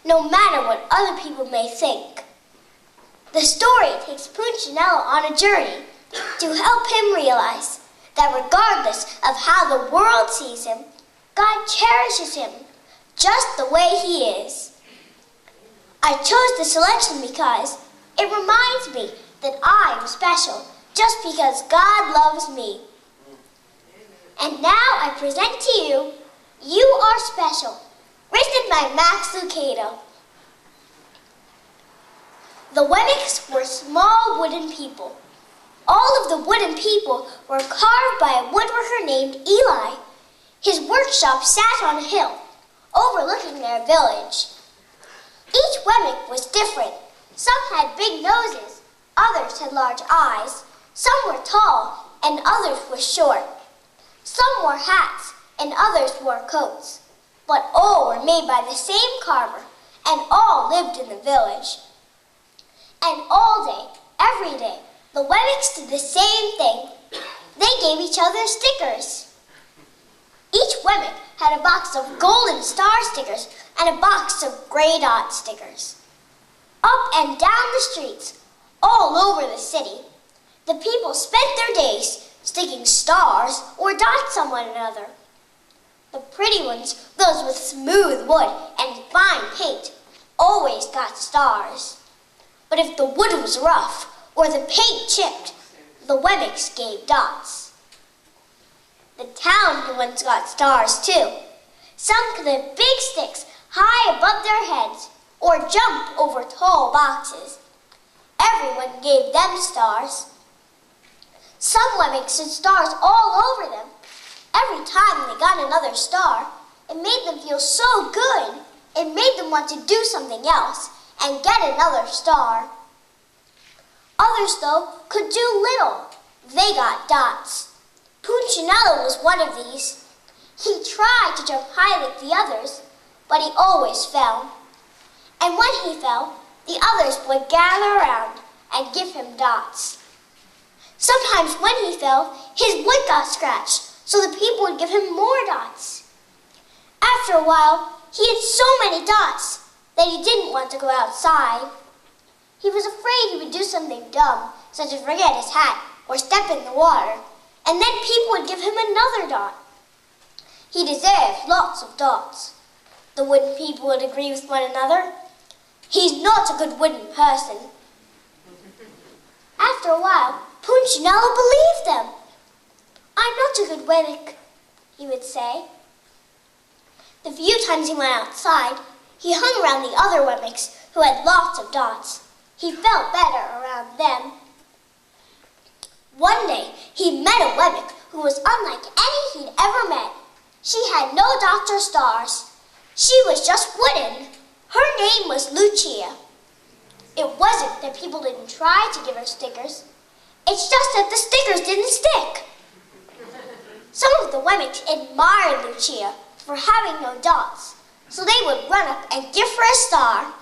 no matter what other people may think. The story takes Punchinello on a journey to help him realize that regardless of how the world sees him, God cherishes him just the way he is. I chose this selection because it reminds me that I am special just because God loves me. And now I present to you, You Are Special, written by Max Lucado. The Wemmicks were small wooden people. All of the wooden people were carved by a woodworker named Eli. His workshop sat on a hill, overlooking their village. Each Wemmick was different. Some had big noses, others had large eyes, some were tall, and others were short. Some wore hats, and others wore coats. But all were made by the same carver, and all lived in the village. And all day, every day, the Wemmicks did the same thing. They gave each other stickers. Each Wemmick had a box of golden star stickers and a box of gray dot stickers. Up and down the streets, all over the city, the people spent their days sticking stars or dots on one another. The pretty ones, those with smooth wood and fine paint, always got stars. But if the wood was rough or the paint chipped, the Wemmicks gave dots. The town ones got stars too. Some could have big sticks high above their heads or jump over tall boxes. Everyone gave them stars. Some Wemmicks had stars all over them. Every time they got another star, it made them feel so good, it made them want to do something else and get another star. Others, though, could do little. They got dots. Punchinello was one of these. He tried to jump high like the others, but he always fell. And when he fell, the others would gather around and give him dots. Sometimes when he fell, his wood got scratched, so the people would give him more dots. After a while, he had so many dots that he didn't want to go outside. He was afraid he would do something dumb, such as forget his hat or step in the water, and then people would give him another dot. He deserved lots of dots. The wooden people would agree with one another. He's not a good wooden person. After a while, Punchinello believed them. I'm not a good Wemmick, he would say. The few times he went outside, He hung around the other Wemmicks who had lots of dots. He felt better around them. One day, he met a Wemmick who was unlike any he'd ever met. She had no dots or stars. She was just wooden. Her name was Lucia. It wasn't that people didn't try to give her stickers. It's just that the stickers didn't stick. Some of the Wemmicks admired Lucia for having no dots, so they would run up and give her a star,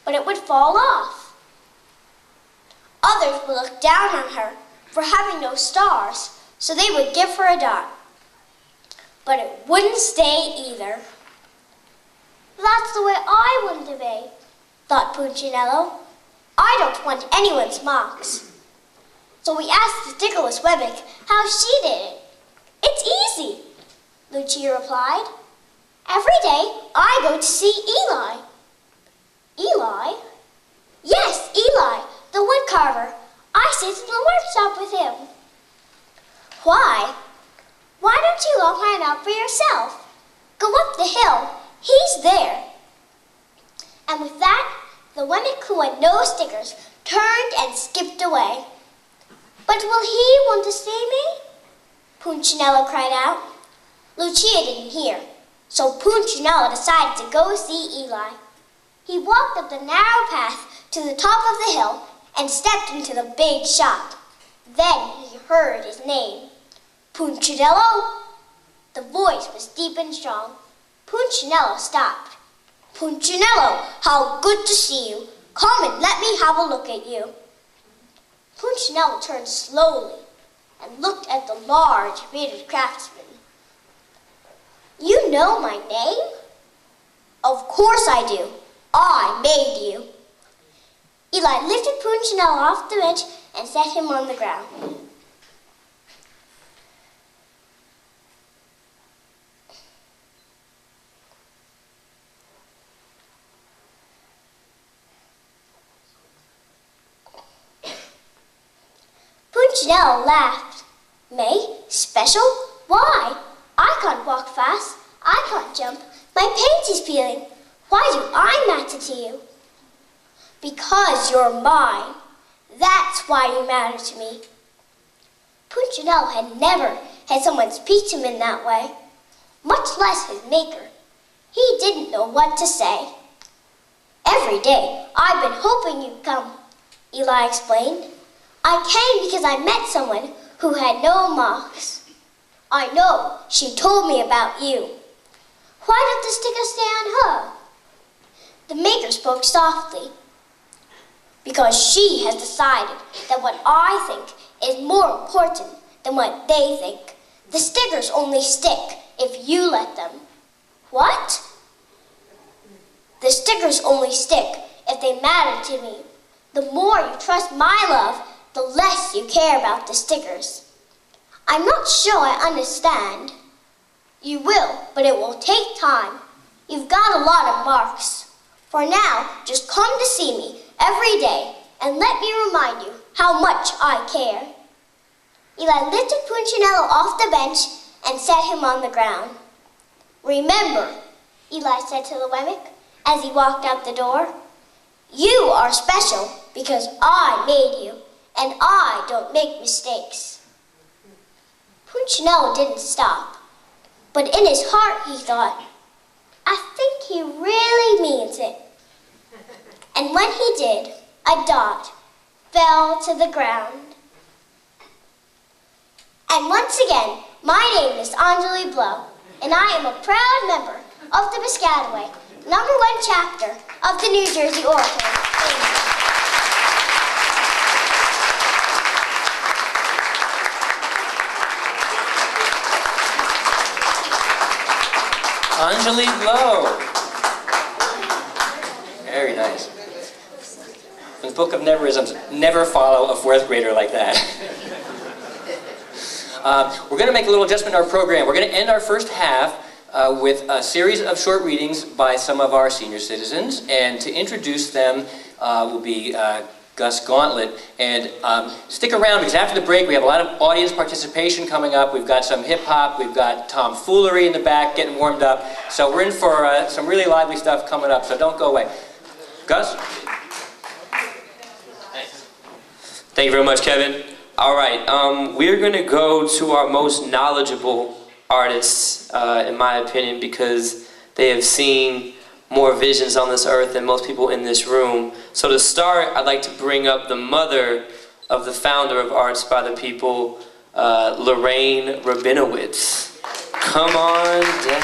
but it would fall off. Others would look down on her for having no stars, so they would give her a dot. But it wouldn't stay either. That's the way I want to be, thought Punchinello. I don't want anyone's marks. So we asked the stickerless Wemmick how she did it. It's easy, Lucia replied. Every day I go to see Eli. Eli? Yes, Eli, the wood carver. I sit in the workshop with him. Why? Why don't you go find out for yourself? Go up the hill. He's there. And with that, the Wemmick who had no stickers turned and skipped away. But will he want to see me? Punchinello cried out. Lucia didn't hear, so Punchinello decided to go see Eli. He walked up the narrow path to the top of the hill and stepped into the big shop. Then he heard his name. Punchinello? The voice was deep and strong. Punchinello stopped. Punchinello, how good to see you. Come and let me have a look at you. Punchinello turned slowly and looked at the large, bearded craftsman. You know my name? Of course I do. I made you. Eli lifted Punchinello off the bench and set him on the ground. Punchinello laughed. Me? Special? Why? I can't walk fast. I can't jump. My paint is peeling. Why do I matter to you? Because you're mine. That's why you matter to me. Punchinello had never had someone speak to him in that way, much less his maker. He didn't know what to say. Every day, I've been hoping you'd come, Eli explained. I came because I met someone who had no marks. I know, she told me about you. Why did the sticker stay on her? The maker spoke softly. Because she has decided that what I think is more important than what they think. The stickers only stick if you let them. What? The stickers only stick if they matter to me. The more you trust my love, the less you care about the stickers. I'm not sure I understand. You will, but it will take time. You've got a lot of marks. For now, just come to see me every day and let me remind you how much I care. Eli lifted Punchinello off the bench and set him on the ground. Remember, Eli said to the Wemmick as he walked out the door, you are special because I made you, and I don't make mistakes. Punchinello didn't stop, but in his heart he thought, I think he really means it. And when he did, a dot fell to the ground. And once again, my name is Anjali Blow, and I am a proud member of the Piscataway, #1 chapter of the New Jersey Orators. Anjali Blow. Very nice. In the Book of Neverisms, never follow a 4th grader like that. We're going to make a little adjustment in our program. We're going to end our first half with a series of short readings by some of our senior citizens. And to introduce them will be Gus Gauntlet. And stick around, because after the break we have a lot of audience participation coming up. We've got some hip-hop, we've got Tomfoolery in the back getting warmed up. So we're in for some really lively stuff coming up, so don't go away. Gus? Thanks. Thank you very much, Kevin. All right, we're going to go to our most knowledgeable artists, in my opinion, because they have seen more visions on this earth than most people in this room. So to start, I'd like to bring up the mother of the founder of Arts by the People, Darren Rabinowitz. Come on down.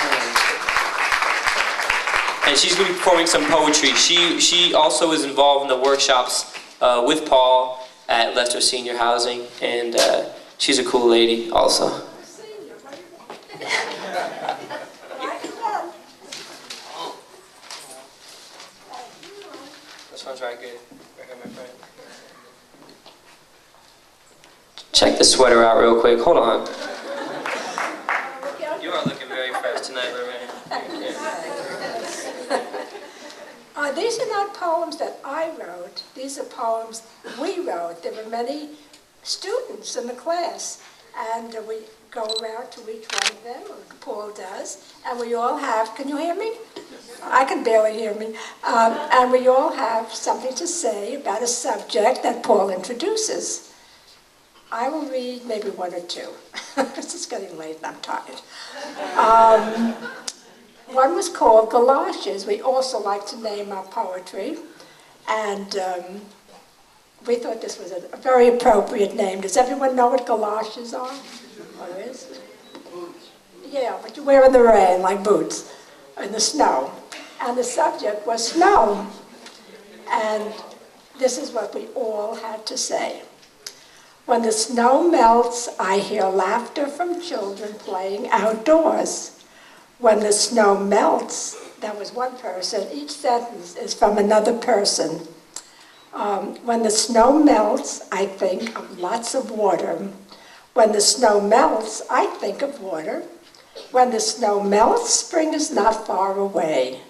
And she's going to be performing some poetry. She also is involved in the workshops with Paul at Leicester Senior Housing, and she's a cool lady also. This one's right good. Right here, my friend. Check the sweater out real quick. Hold on. You are looking very fresh tonight, Reverend. These are not poems that I wrote. These are poems we wrote. There were many students in the class, and we go around to each one of them, or Paul does, and we all have, can you hear me? I can barely hear me. And we all have something to say about a subject that Paul introduces. I will read maybe one or two, because it's getting late and I'm tired. One was called Galoshes. We also like to name our poetry, and we thought this was a very appropriate name. Does everyone know what galoshes are? What is? Yeah, what you wear in the rain, like boots, in the snow. And the subject was snow. And this is what we all had to say. When the snow melts, I hear laughter from children playing outdoors. When the snow melts, that was one person. Each sentence is from another person. When the snow melts, I think of lots of water. When the snow melts, I think of water. When the snow melts, spring is not far away.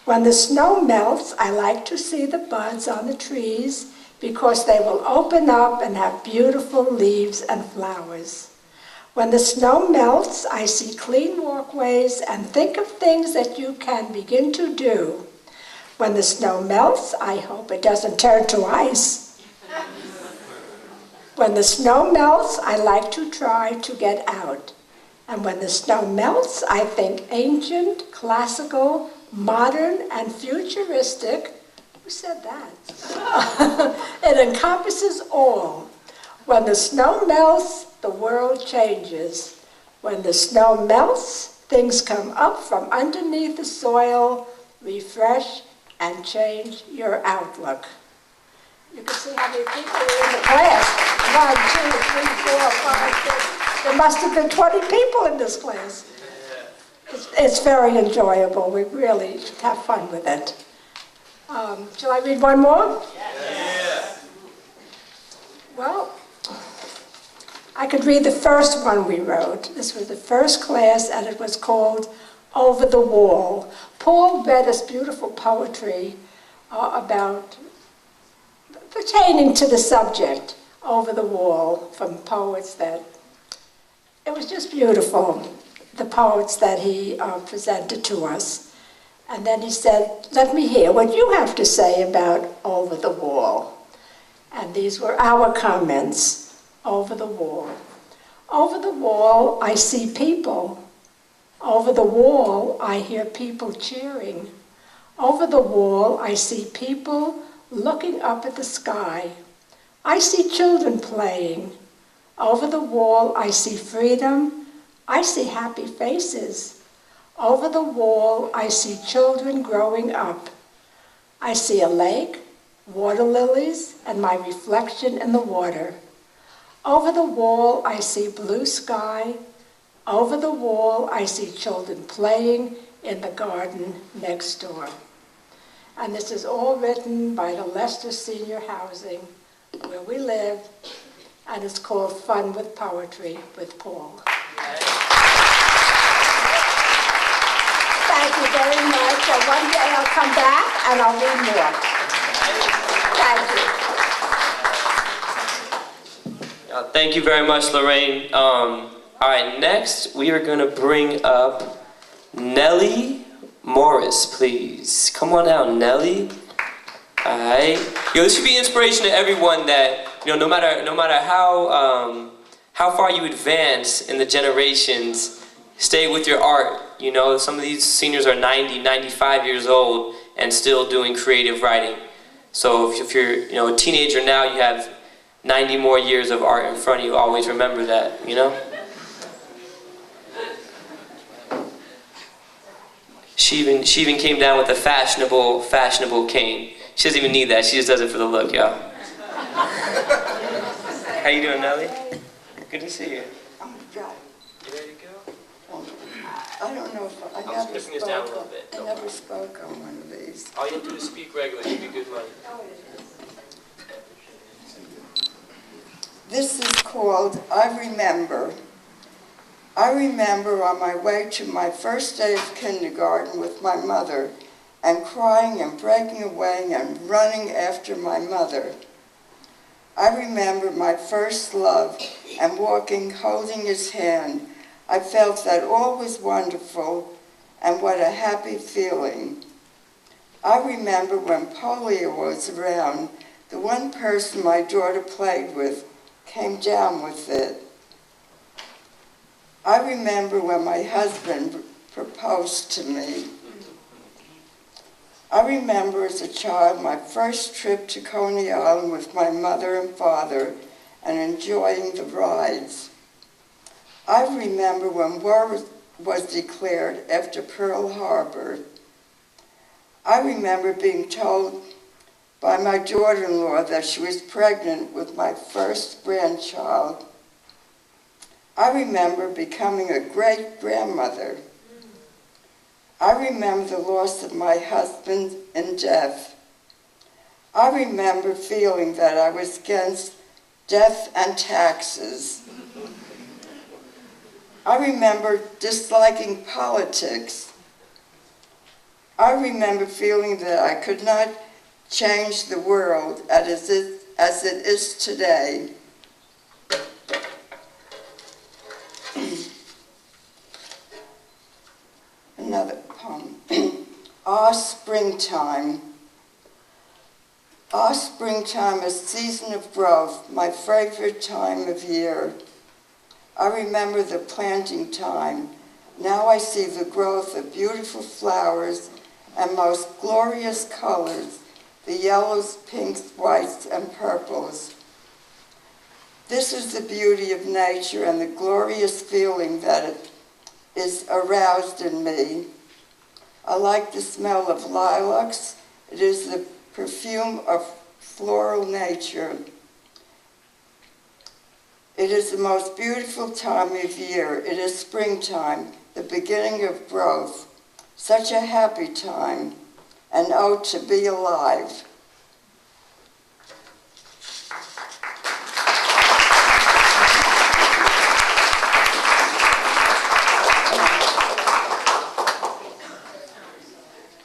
When the snow melts, I like to see the buds on the trees because they will open up and have beautiful leaves and flowers. When the snow melts, I see clean walkways and think of things that you can begin to do. When the snow melts, I hope it doesn't turn to ice. When the snow melts, I like to try to get out. And when the snow melts, I think ancient, classical, modern, and futuristic. Who said that? It encompasses all. When the snow melts, the world changes. When the snow melts, things come up from underneath the soil, refresh, and change your outlook. You can see how many people are in the class. 1, 2, 3, 4, 5, 6. There must have been 20 people in this class. It's very enjoyable. We really have fun with it. Shall I read one more? Yeah. Well, I could read the first one we wrote. This was the first class, and it was called Over the Wall. Paul read us beautiful poetry about pertaining to the subject, Over the Wall, from poets that, it was just beautiful, the poets that he presented to us. And then he said, let me hear what you have to say about Over the Wall. And these were our comments. Over the wall. Over the wall, I see people. Over the wall, I hear people cheering. Over the wall, I see people looking up at the sky. I see children playing. Over the wall, I see freedom. I see happy faces. Over the wall, I see children growing up. I see a lake, water lilies, and my reflection in the water. Over the wall, I see blue sky. Over the wall, I see children playing in the garden next door. And this is all written by the Leicester Senior Housing, where we live, and it's called Fun with Poetry with Paul. Thank you very much. And one day I'll come back and I'll read more. Thank you. Thank you very much, Lorraine. All right, next we are going to bring up Nellie Morris, please. Come on out, Nellie. All right. This should be inspiration to everyone that, no matter how far you advance in the generations, stay with your art. Some of these seniors are 90, 95 years old and still doing creative writing. So if you're a teenager now, you have 90 more years of art in front of you. Always remember that, She even came down with a fashionable cane. She doesn't even need that. She just does it for the look, y'all. How you doing, Nellie? Good to see you. I'm dry. You ready to go? I don't know if I I'm never sniffing this down a little spoke. bit. I never spoke on one of these. All you have to do is speak regularly. You'll be good money. This is called I Remember. I remember on my way to my first day of kindergarten with my mother and crying and breaking away and running after my mother. I remember my first love and walking, holding his hand. I felt that all was wonderful and what a happy feeling. I remember when polio was around, the one person my daughter played with came down with it. I remember when my husband proposed to me. I remember as a child my first trip to Coney Island with my mother and father and enjoying the rides. I remember when war was declared after Pearl Harbor. I remember being told by my daughter-in-law that she was pregnant with my first grandchild. I remember becoming a great-grandmother. I remember the loss of my husband in death. I remember feeling that I was against death and taxes. I remember disliking politics. I remember feeling that I could not change the world as it is today. Another poem. Ah, springtime. Ah, springtime, a season of growth, my favorite time of year. I remember the planting time. Now I see the growth of beautiful flowers and most glorious colors, the yellows, pinks, whites, and purples. This is the beauty of nature and the glorious feeling that it is aroused in me. I like the smell of lilacs. It is the perfume of floral nature. It is the most beautiful time of year. It is springtime, the beginning of growth. Such a happy time, and oh, to be alive.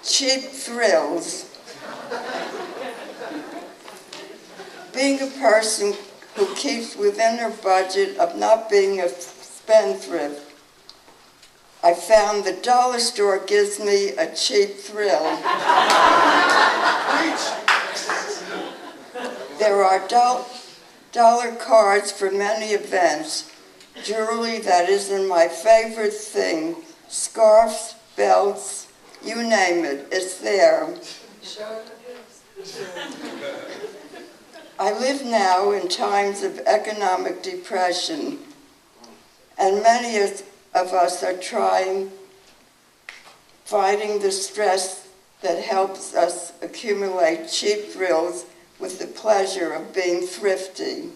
Cheap thrills. Being a person who keeps within her budget of not being a spendthrift, I found the dollar store gives me a cheap thrill. There are dollar cards for many events, jewelry that isn't my favorite thing, scarves, belts, you name it, it's there. I live now in times of economic depression, and many of us are fighting the stress that helps us accumulate cheap thrills with the pleasure of being thrifty.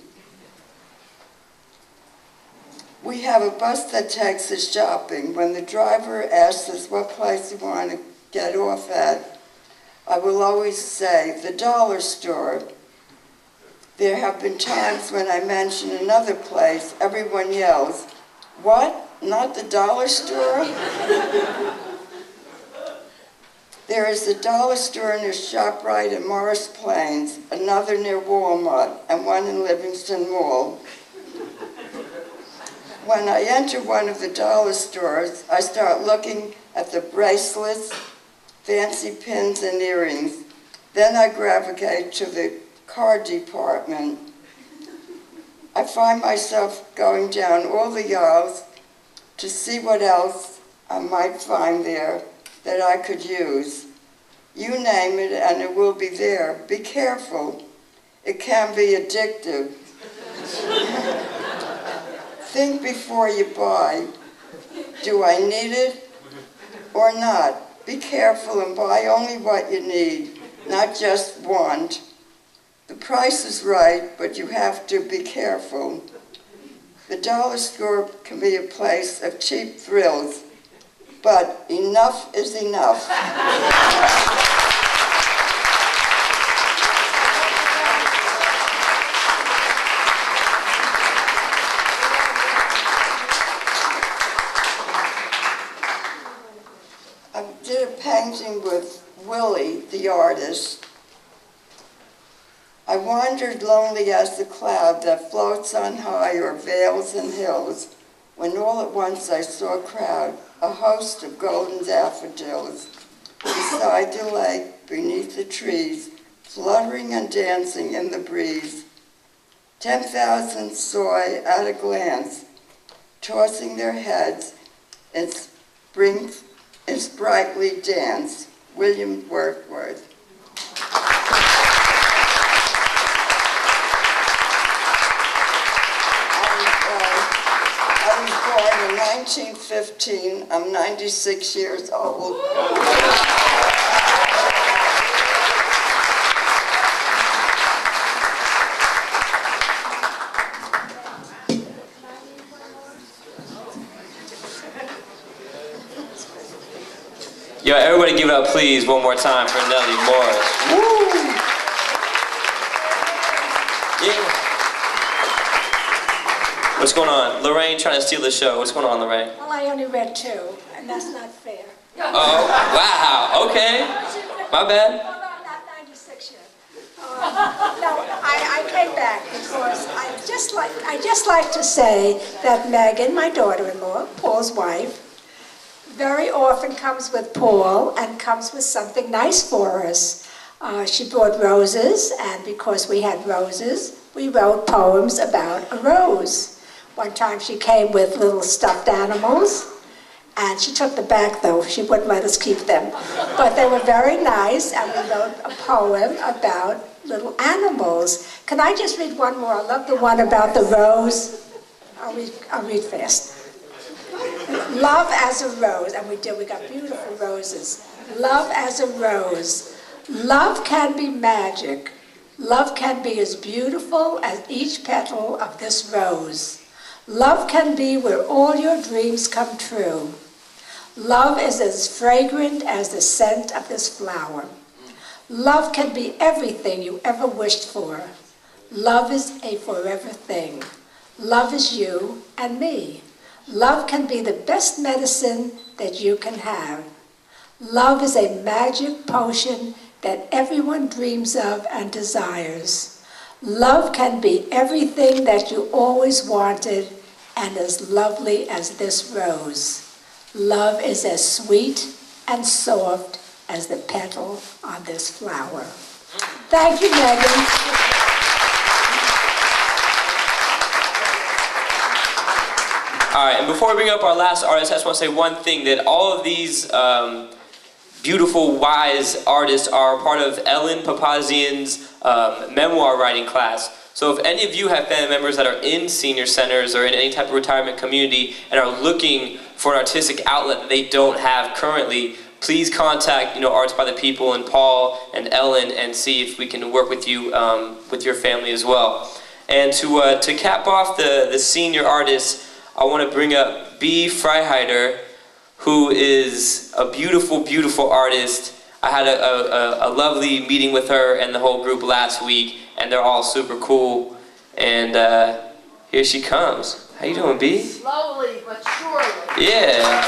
We have a bus that takes us shopping. When the driver asks us what place we want to get off at, I will always say, the dollar store. There have been times when I mention another place, everyone yells, "What? Not the dollar store?" There is a dollar store near ShopRite in Morris Plains, another near Walmart, and one in Livingston Mall. When I enter one of the dollar stores, I start looking at the bracelets, fancy pins, and earrings. Then I gravitate to the card department. I find myself going down all the aisles to see what else I might find there that I could use. You name it and it will be there. Be careful. It can be addictive. Think before you buy. Do I need it or not? Be careful and buy only what you need, not just want. The price is right, but you have to be careful. The dollar store can be a place of cheap thrills, but enough is enough. I did a painting with Willie, the artist. I wandered lonely as the cloud that floats on high or veils in hills, when all at once I saw a crowd, a host of golden daffodils, beside the lake, beneath the trees, fluttering and dancing in the breeze. 10,000 saw I at a glance, tossing their heads in sprightly dance. William Wordsworth. I was born in 1915. I'm 96 years old. Yo, everybody give it up, please, one more time for Nellie Morris. Woo! Yeah. What's going on? Lorraine trying to steal the show. What's going on, Lorraine? Well, I only read 2, and that's not fair. Oh, wow, okay. My bad. No, I'm not 96 yet. No, I came back because I just like to say that Megan, my daughter-in-law, Paul's wife, very often comes with Paul and comes with something nice for us. She brought roses, and because we had roses, we wrote poems about a rose. One time she came with little stuffed animals, and she took them back though. She wouldn't let us keep them. But they were very nice, and we wrote a poem about little animals. Can I just read one more? I love the one about the rose. I'll read fast. Love as a rose, and we got beautiful roses. Love as a rose. Love can be magic. Love can be as beautiful as each petal of this rose. Love can be where all your dreams come true. Love is as fragrant as the scent of this flower. Love can be everything you ever wished for. Love is a forever thing. Love is you and me. Love can be the best medicine that you can have. Love is a magic potion that everyone dreams of and desires. Love can be everything that you always wanted and as lovely as this rose. Love is as sweet and soft as the petal on this flower. Thank you, Megan. All right, and before we bring up our last artist, I just want to say one thing, that all of these beautiful, wise artists are part of Ellen Papazian's memoir writing class. So if any of you have family members that are in senior centers or in any type of retirement community and are looking for an artistic outlet that they don't have currently, please contact Arts by the People and Paul and Ellen and see if we can work with you with your family as well. And to cap off the senior artists, I want to bring up B. Freiheiter, who is a beautiful, beautiful artist. I had a lovely meeting with her and the whole group last week, and they're all super cool. And here she comes. How you doing, B? Slowly but surely. Yeah.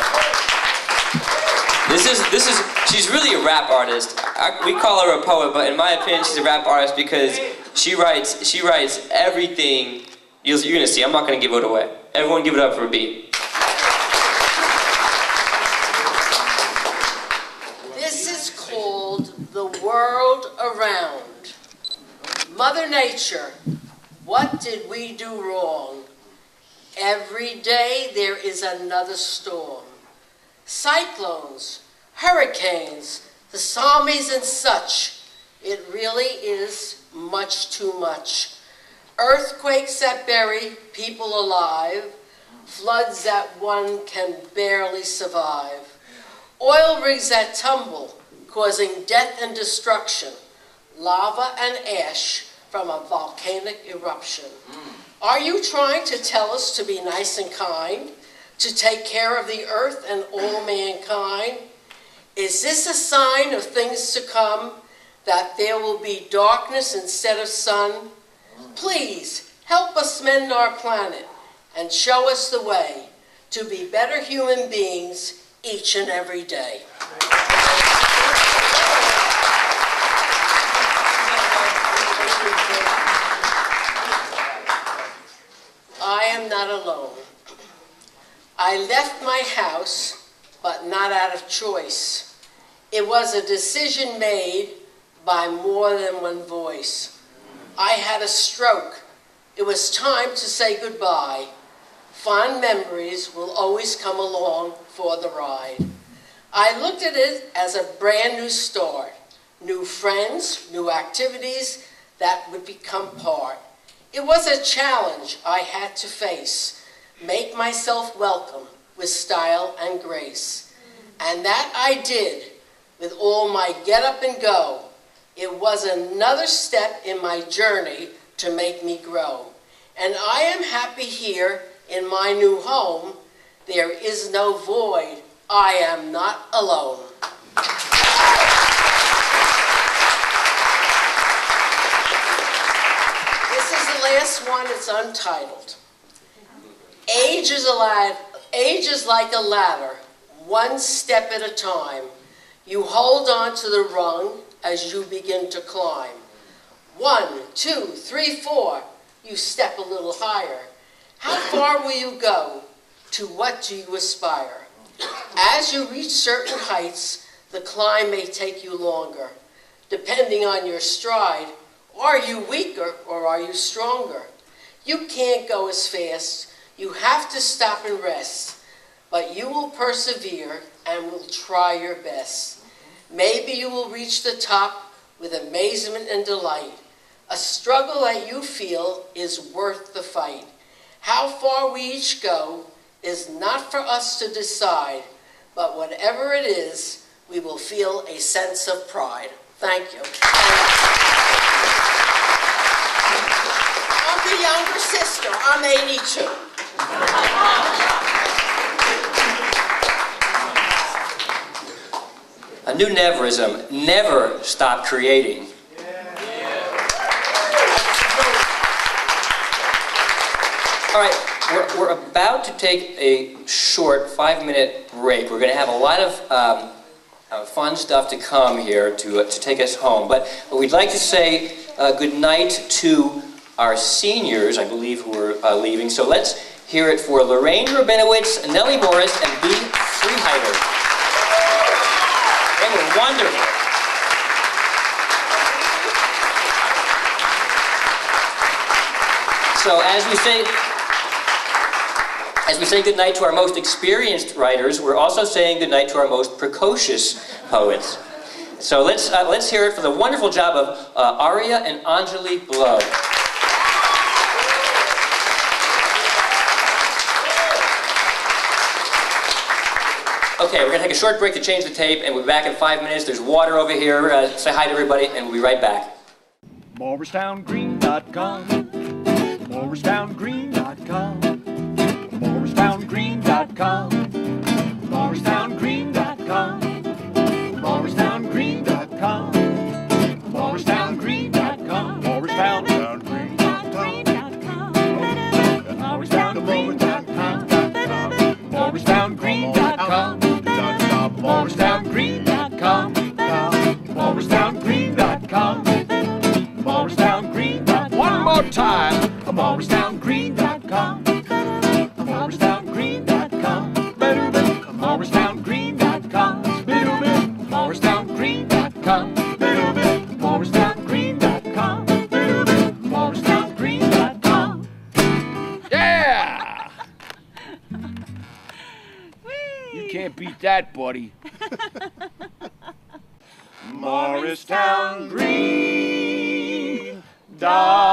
She's really a rap artist. We call her a poet, but in my opinion, she's a rap artist because she writes everything. You're gonna see. I'm not gonna give it away. Everyone give it up for B. This is called The World Around. Mother Nature, what did we do wrong? Every day there is another storm. Cyclones, hurricanes, the tsunamis and such. It really is much too much. Earthquakes that bury people alive, floods that one can barely survive. Oil rigs that tumble, causing death and destruction. Lava and ash from a volcanic eruption. Are you trying to tell us to be nice and kind, to take care of the earth and all mankind? Is this a sign of things to come, that there will be darkness instead of sun? Please help us mend our planet and show us the way to be better human beings each and every day. I am not alone. I left my house, but not out of choice. It was a decision made by more than one voice. I had a stroke. It was time to say goodbye. Fond memories will always come along for the ride. I looked at it as a brand new start. New friends, new activities that would become part. It was a challenge I had to face, make myself welcome with style and grace. And that I did with all my get up and go. It was another step in my journey to make me grow. And I am happy here in my new home. There is no void. I am not alone. Last one is untitled. Age is like a ladder, one step at a time. You hold on to the rung as you begin to climb. 1, 2, 3, 4, you step a little higher. How far will you go? To what do you aspire? As you reach certain heights, the climb may take you longer. Depending on your stride, are you weaker or are you stronger? You can't go as fast. You have to stop and rest. But you will persevere and will try your best. Maybe you will reach the top with amazement and delight. A struggle that you feel is worth the fight. How far we each go is not for us to decide, but whatever it is, we will feel a sense of pride. Thank you. I'm the younger sister. I'm 82. A new neverism, never stop creating. All right, we're about to take a short 5-minute break. We're going to have a lot of fun stuff to come here to take us home. But we'd like to say good night to our seniors, I believe, who are leaving. So let's hear it for Lorraine Rabinowitz, Nellie Morris, and B. Freehider. They were wonderful. So as we say goodnight to our most experienced writers, we're also saying goodnight to our most precocious poets. So let's hear it for the wonderful job of Ariya and Anjali Blow. Okay, we're going to take a short break to change the tape, and we'll be back in 5 minutes. There's water over here. Say hi to everybody, and we'll be right back. MorristownGreen.com. MorristownGreen.com. MorristownGreen.com. MorristownGreen.com. MorristownGreen.com. MorristownGreen.com. MorristownGreen.com. MorristownGreen.com. MorristownGreen.com. MorristownGreen.com. MorristownGreen.com. MorristownGreen.com. One more time. MorristownGreen.com. MorristownGreen.com. MorristownGreen.com. Yeah! You can't beat that, buddy. MorristownGreen.com.